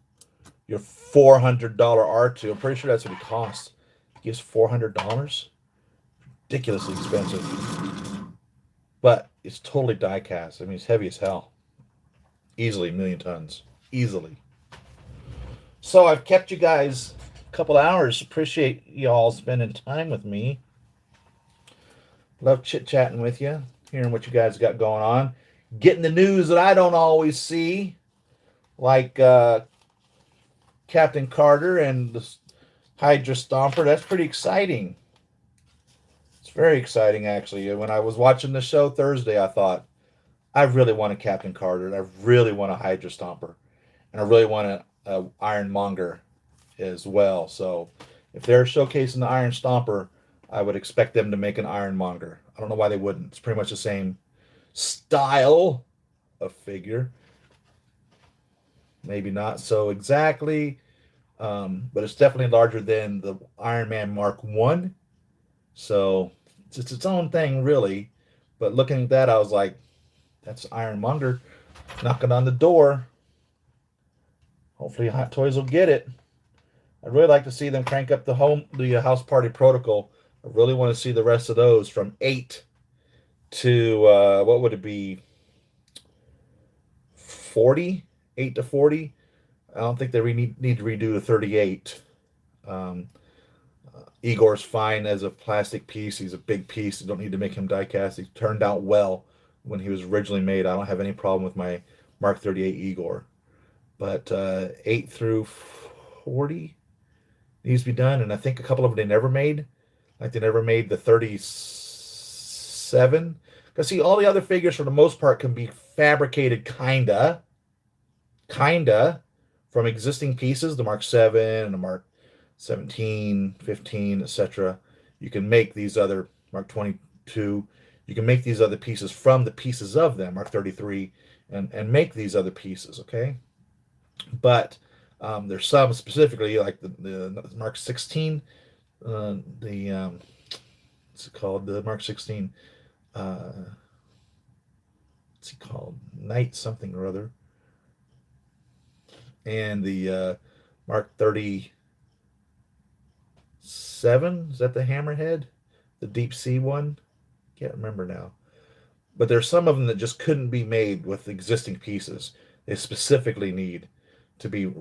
your $400 R2. I'm pretty sure that's what he costs. He gives $400. Ridiculously expensive. But it's totally die cast. I mean, it's heavy as hell. Easily a million tons. Easily. So I've kept you guys a couple hours. Appreciate y'all spending time with me. Love chit-chatting with you. Hearing what you guys got going on. Getting the news that I don't always see. Like Captain Carter and the Hydra Stomper. That's pretty exciting. It's very exciting, actually. When I was watching the show Thursday, I thought, I really want a Captain Carter, and I really want a Hydra Stomper, and I really want a Ironmonger as well. So if they're showcasing the Iron Stomper, I would expect them to make an Ironmonger. I don't know why they wouldn't. It's pretty much the same style of figure. Maybe not so exactly, but it's definitely larger than the Iron Man Mark 1. So it's its own thing, really. But looking at that, I was like, that's Ironmonger knocking on the door. Hopefully Hot Toys will get it. I'd really like to see them crank up the House Party Protocol. I really want to see the rest of those from 8 to, what would it be, 40? 8 to 40? I don't think they need to redo the 38. Igor's fine as a plastic piece. He's a big piece. You don't need to make him die cast. He turned out well when he was originally made. I don't have any problem with my Mark 38 Igor. But 8 through 40 needs to be done. And I think a couple of them they never made. Like they never made the 37. Because see, all the other figures for the most part can be fabricated kinda from existing pieces, the Mark 7 and the Mark 17, 15, etc. You can make these other Mark 22. You can make these other pieces from the pieces of them, Mark 33, and make these other pieces, okay? But there's some specifically like the Mark 16, what's it called? The Mark 16, what's he called? Knight something or other. And the Mark 37, is that the Hammerhead? The Deep Sea one? Can't remember now. But there's some of them that just couldn't be made with existing pieces. They specifically need to be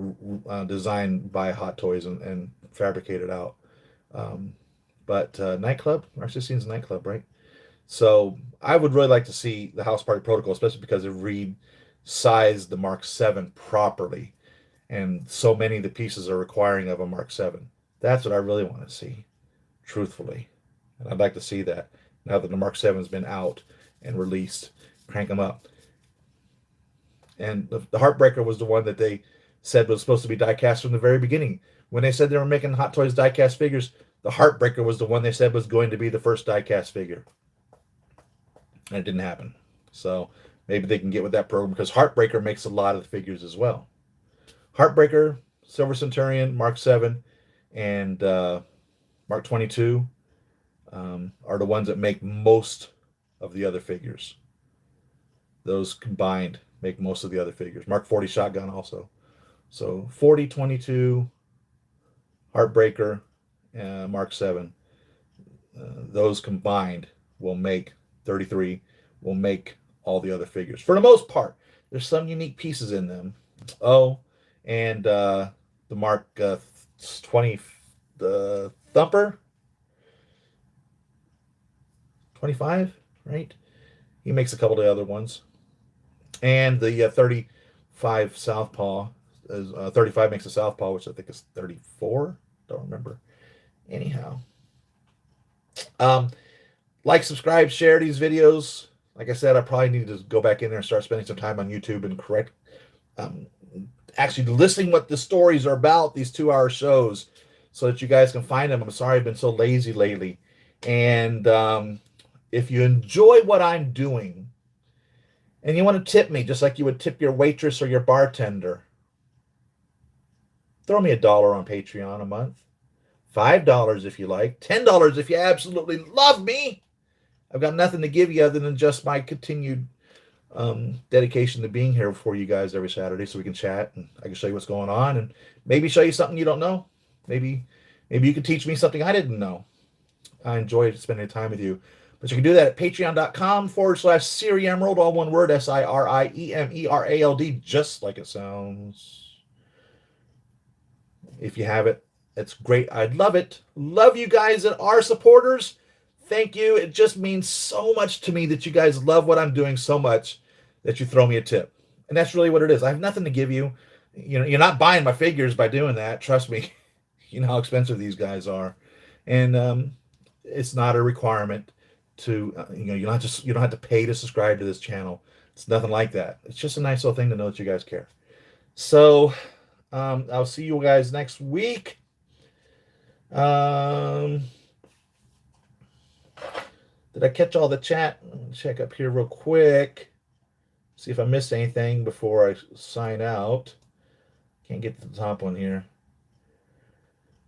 designed by Hot Toys and fabricated out. But Nightclub, Mark 16 is a Nightclub, right? So I would really like to see the House Party Protocol, especially because it resized the Mark 7 properly. And so many of the pieces are requiring of a Mark 7. That's what I really want to see, truthfully. And I'd like to see that now that the Mark 7's been out and released. Crank them up. And the Heartbreaker was the one that they said was supposed to be die-cast from the very beginning. When they said they were making Hot Toys die-cast figures, the Heartbreaker was the one they said was going to be the first die-cast figure. And it didn't happen. So maybe they can get with that program because Heartbreaker makes a lot of the figures as well. Heartbreaker, Silver Centurion, Mark 7, and Mark 22 are the ones that make most of the other figures. Those combined make most of the other figures. Mark 40 Shotgun also. So 40, 22, Heartbreaker, Mark 7. Those combined will make 33, will make all the other figures. For the most part, there's some unique pieces in them. Oh, and the Mark 20, the Thumper, 25, right? He makes a couple of the other ones. And the 35 Southpaw, 35 makes a Southpaw, which I think is 34. Don't remember. Anyhow. Like, subscribe, share these videos. Like I said, I probably need to go back in there and start spending some time on YouTube and actually listening what the stories are about, these 2-hour shows, so that you guys can find them. I'm sorry I've been so lazy lately. And if you enjoy what I'm doing and you want to tip me just like you would tip your waitress or your bartender, throw me $1 on Patreon a month. $5 if you like. $10 if you absolutely love me. I've got nothing to give you other than just my continued dedication to being here for you guys every Saturday so we can chat and I can show you what's going on and maybe show you something you don't know. Maybe you can teach me something I didn't know. I enjoy spending time with you. But you can do that at patreon.com/Siri Emerald, all one word, SIRIEMERALD, just like it sounds. If you have it, it's great. I'd love it. Love you guys that are supporters. Thank you. It just means so much to me that you guys love what I'm doing so much that you throw me a tip. And that's really what it is. I have nothing to give you. You know, you're not buying my figures by doing that. Trust me. You know how expensive these guys are. And it's not a requirement to, you don't have to pay to subscribe to this channel. It's nothing like that. It's just a nice little thing to know that you guys care. So I'll see you guys next week. Did I catch all the chat? Let me check up here real quick. See if I missed anything before I sign out. Can't get to the top one here.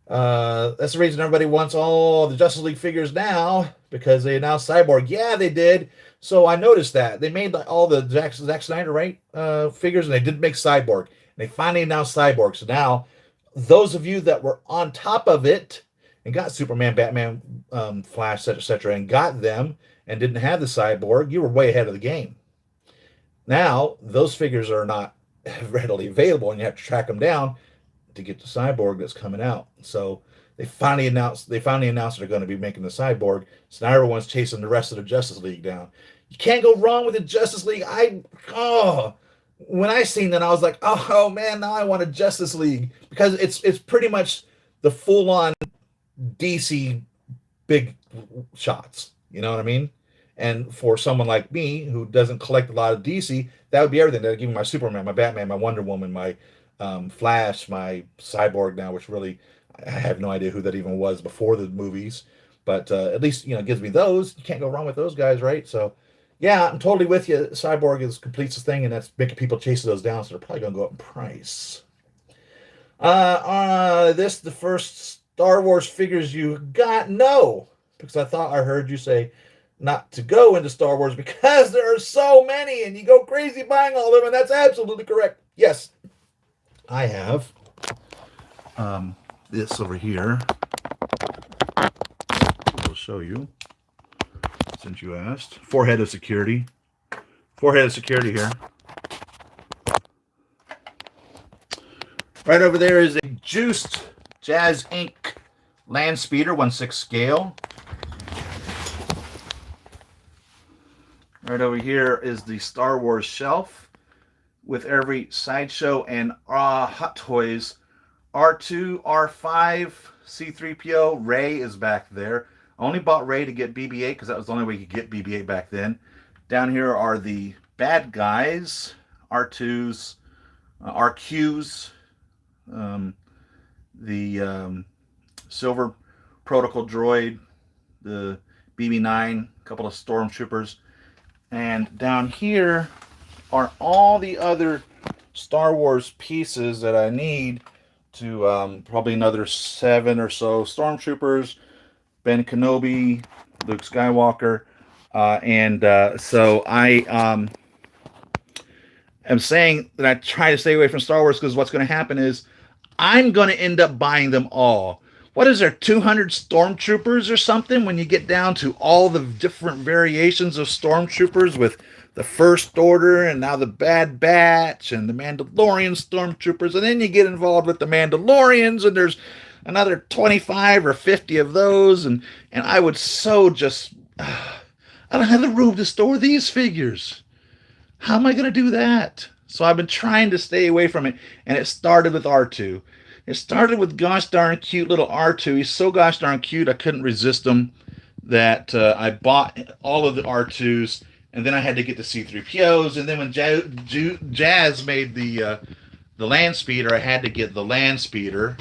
That's the reason everybody wants all the Justice League figures now, because they announced Cyborg. Yeah, they did. So I noticed that. They made all the Zack Snyder, right, figures, and they didn't make Cyborg. And they finally announced Cyborg. So now, those of you that were on top of it and got Superman, Batman, Flash, etc., and got them and didn't have the Cyborg, you were way ahead of the game. Now, those figures are not readily available, and you have to track them down to get the Cyborg that's coming out. So they finally announced they're going to be making the Cyborg. So now everyone's chasing the rest of the Justice League down. You can't go wrong with the Justice League. When I seen that, I was like, oh man, now I want a Justice League because it's pretty much the full on DC big shots. You know what I mean? And for someone like me who doesn't collect a lot of DC, that would be everything. That would give me my Superman, my Batman, my Wonder Woman, my Flash, my Cyborg now, which really I have no idea who that even was before the movies. But at least it gives me those. You can't go wrong with those guys, right? So yeah, I'm totally with you. Cyborg completes this thing, and that's making people chase those down, so they're probably going to go up in price. This the first Star Wars figures you got? No, because I thought I heard you say not to go into Star Wars because there are so many, and you go crazy buying all of them, and that's absolutely correct. Yes, I have this over here. I'll show you since you asked. Forehead of security here. Right over there is a juiced Jazz Ink Land Speeder 1/6 scale. Right over here is the Star Wars shelf with every Sideshow and Hot Toys R2, R5, C-3PO. Rey is back there. I only bought Rey to get BB-8 because that was the only way you could get BB-8 back then. Down here are the bad guys, R2s, RQs, the Silver Protocol droid, the BB-9, a couple of stormtroopers. And down here are all the other Star Wars pieces that I need to probably another 7 or so stormtroopers, Ben Kenobi, Luke Skywalker, so I am saying that I try to stay away from Star Wars because what's going to happen is I'm going to end up buying them all. What is there, 200 stormtroopers or something when you get down to all the different variations of stormtroopers with the First Order and now the Bad Batch and the Mandalorian stormtroopers, and then you get involved with the Mandalorians and there's another 25 or 50 of those, and I would so just I don't have the room to store these figures. How am I going to do that? So I've been trying to stay away from it, and it started with R2. It started with gosh darn cute little R2. He's so gosh darn cute, I couldn't resist him. That I bought all of the R2s, and then I had to get the C-3POs, and then when Jazz made the Land Speeder, I had to get the Land Speeder.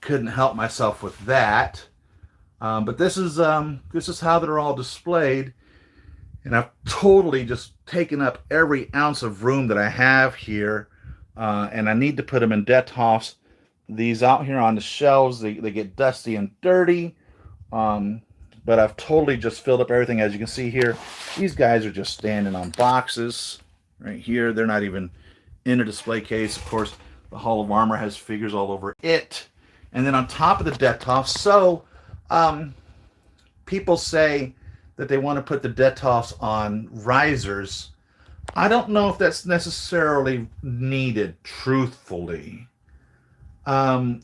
Couldn't help myself with that. But this is how they're all displayed, and I've totally just taken up every ounce of room that I have here, and I need to put them in Detolfs. These out here on the shelves, they get dusty and dirty, but I've totally just filled up everything. As you can see here, these guys are just standing on boxes right here. They're not even in a display case. Of course, the Hall of Armor has figures all over it. And then on top of the Detolfs, so people say that they want to put the Detolfs on risers. I don't know if that's necessarily needed, truthfully.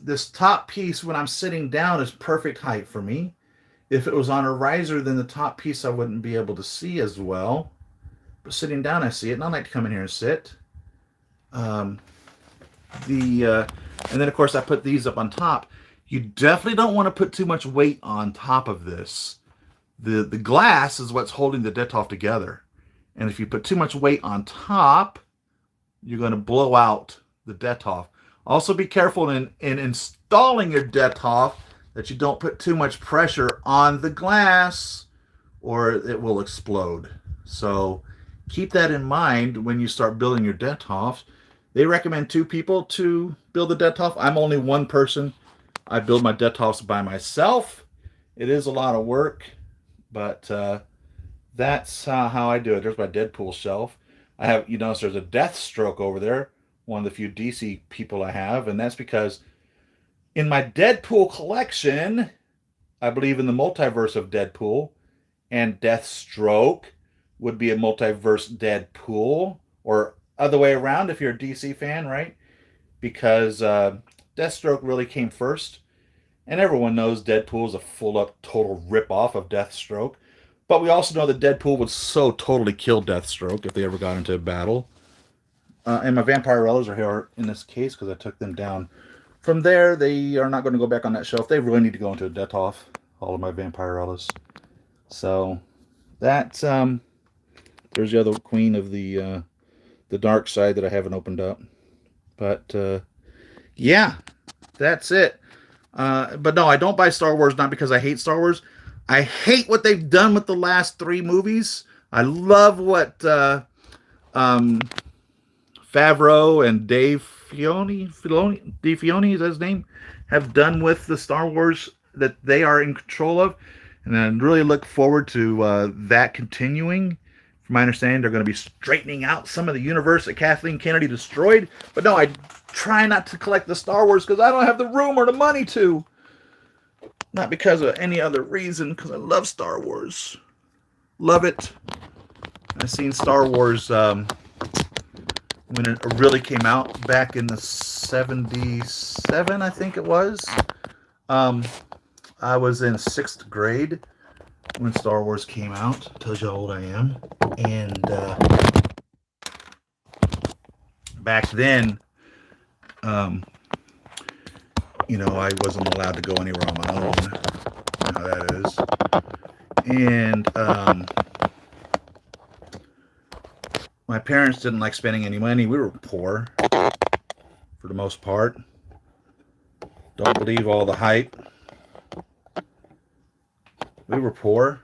This top piece, when I'm sitting down, is perfect height for me. If it was on a riser, then the top piece I wouldn't be able to see as well. But sitting down, I see it, and I like to come in here and sit. And then, of course, I put these up on top. You definitely don't want to put too much weight on top of this. The glass is what's holding the Detolf together. And if you put too much weight on top, you're going to blow out the Detolf. Also be careful in installing your Detolf that you don't put too much pressure on the glass or it will explode. So keep that in mind when you start building your Detolfs. They recommend 2 people to build a Detolf. I'm only one person. I build my Detolfs by myself. It is a lot of work, but that's how I do it. There's my Deadpool shelf. I have, you notice there's a Deathstroke over there. One of the few DC people I have, and that's because in my Deadpool collection, I believe in the multiverse of Deadpool, and Deathstroke would be a multiverse Deadpool, or other way around if you're a DC fan, right? Because Deathstroke really came first, and everyone knows Deadpool is a full-up total rip-off of Deathstroke. But we also know that Deadpool would so totally kill Deathstroke if they ever got into a battle. And my Vampirellas are here in this case because I took them down. From there, they are not going to go back on that shelf. They really need to go into a Detolf, all of my Vampirellas. So that's there's the other queen of the dark side that I haven't opened up. But yeah, that's it. But no, I don't buy Star Wars not because I hate Star Wars. I hate what they've done with the last 3 movies. I love what Favreau and Dave Filoni is that his name, have done with the Star Wars that they are in control of, and I really look forward to that continuing. From my understanding, they're going to be straightening out some of the universe that Kathleen Kennedy destroyed. But no, I try not to collect the Star Wars because I don't have the room or the money to. Not because of any other reason, because I love Star Wars. Love it. I've seen Star Wars when it really came out back in the 77, I think it was. I was in 6th grade when Star Wars came out. Tells you how old I am. And back then, I wasn't allowed to go anywhere on my own. You know how that is. And my parents didn't like spending any money. We were poor for the most part. Don't believe all the hype. We were poor.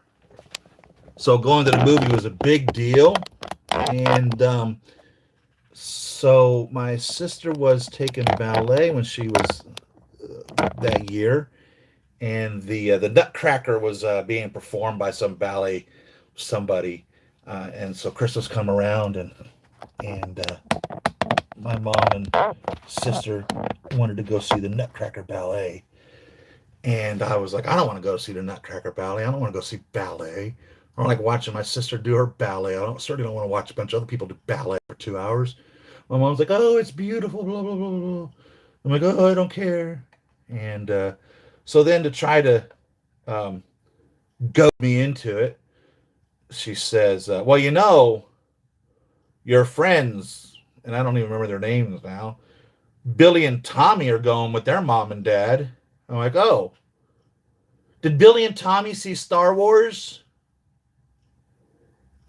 So going to the movie was a big deal. And so my sister was taking ballet when she was that year. And the Nutcracker was being performed by some ballet somebody. And so Christmas come around, and my mom and sister wanted to go see the Nutcracker Ballet. And I was like, I don't want to go see the Nutcracker Ballet. I don't want to go see ballet. I don't like watching my sister do her ballet. Certainly don't want to watch a bunch of other people do ballet for 2 hours. My mom's like, oh, it's beautiful, blah, blah, blah, blah. I'm like, oh, I don't care. And so then to try to goad me into it, she says, well, your friends, and I don't even remember their names now, Billy and Tommy are going with their mom and dad. I'm like, oh, did Billy and Tommy see Star Wars?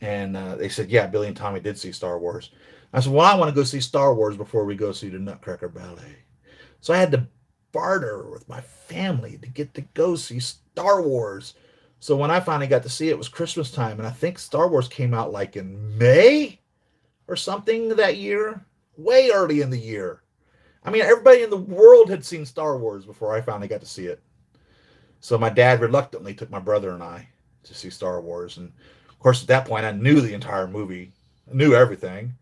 And they said, yeah, Billy and Tommy did see Star Wars. I said, well, I want to go see Star Wars before we go see the Nutcracker Ballet. So I had to barter with my family to get to go see Star Wars. So when I finally got to see it, it was Christmas time, and I think Star Wars came out like in May or something that year, way early in the year. I mean, everybody in the world had seen Star Wars before I finally got to see it. So my dad reluctantly took my brother and I to see Star Wars. And of course, at that point, I knew the entire movie. I knew everything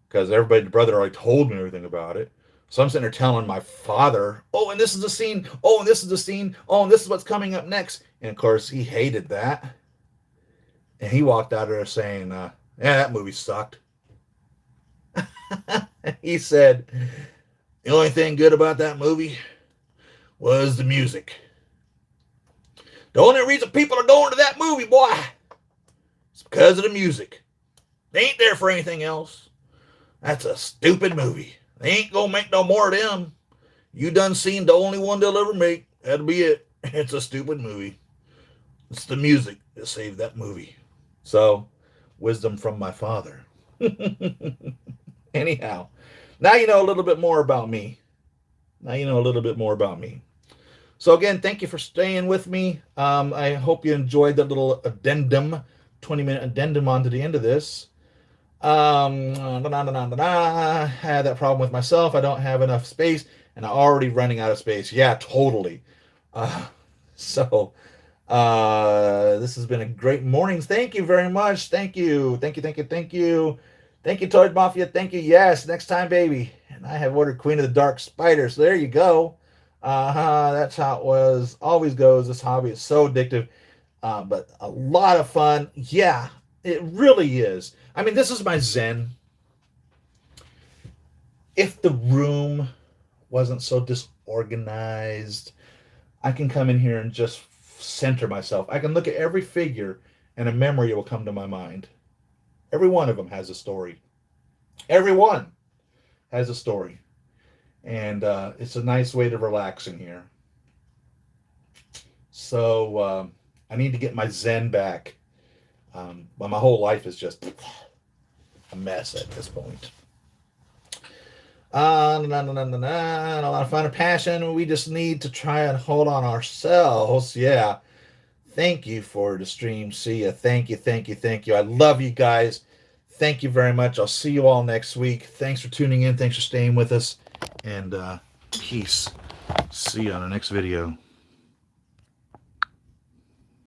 because the brother already told me everything about it. So I'm sitting there telling my father, oh, and this is the scene. Oh, and this is the scene. Oh, and this is what's coming up next. And of course, he hated that. And he walked out of there saying, yeah, that movie sucked. He said, the only thing good about that movie was the music. The only reason people are going to that movie, boy, is because of the music. They ain't there for anything else. That's a stupid movie. They ain't gonna make no more of them. You done seen the only one they'll ever make. That'll be it. It's a stupid movie. It's the music that saved that movie. So, wisdom from my father. Anyhow, now you know a little bit more about me. So again, thank you for staying with me. I hope you enjoyed the little addendum, 20-minute addendum onto the end of this. I had that problem with myself. I don't have enough space, and I'm already running out of space. Yeah, totally. So this has been a great morning. Thank you very much. Thank you. Thank you, Toad Mafia. Thank you. Yes, next time, baby. And I have ordered Queen of the Dark Spider. So there you go. That's how it was. Always goes. This hobby is so addictive, but a lot of fun. Yeah, it really is. I mean, this is my zen. If the room wasn't so disorganized, I can come in here and just center myself. I can look at every figure and a memory will come to my mind. Every one of them has a story. Every one has a story. And it's a nice way to relax in here. So I need to get my zen back. But my whole life is just a mess at this point. A lot of fun and passion. We just need to try and hold on ourselves. Yeah. Thank you for the stream. See ya. Thank you. Thank you. Thank you. I love you guys. Thank you very much. I'll see you all next week. Thanks for tuning in. Thanks for staying with us. And peace. See you on the next video.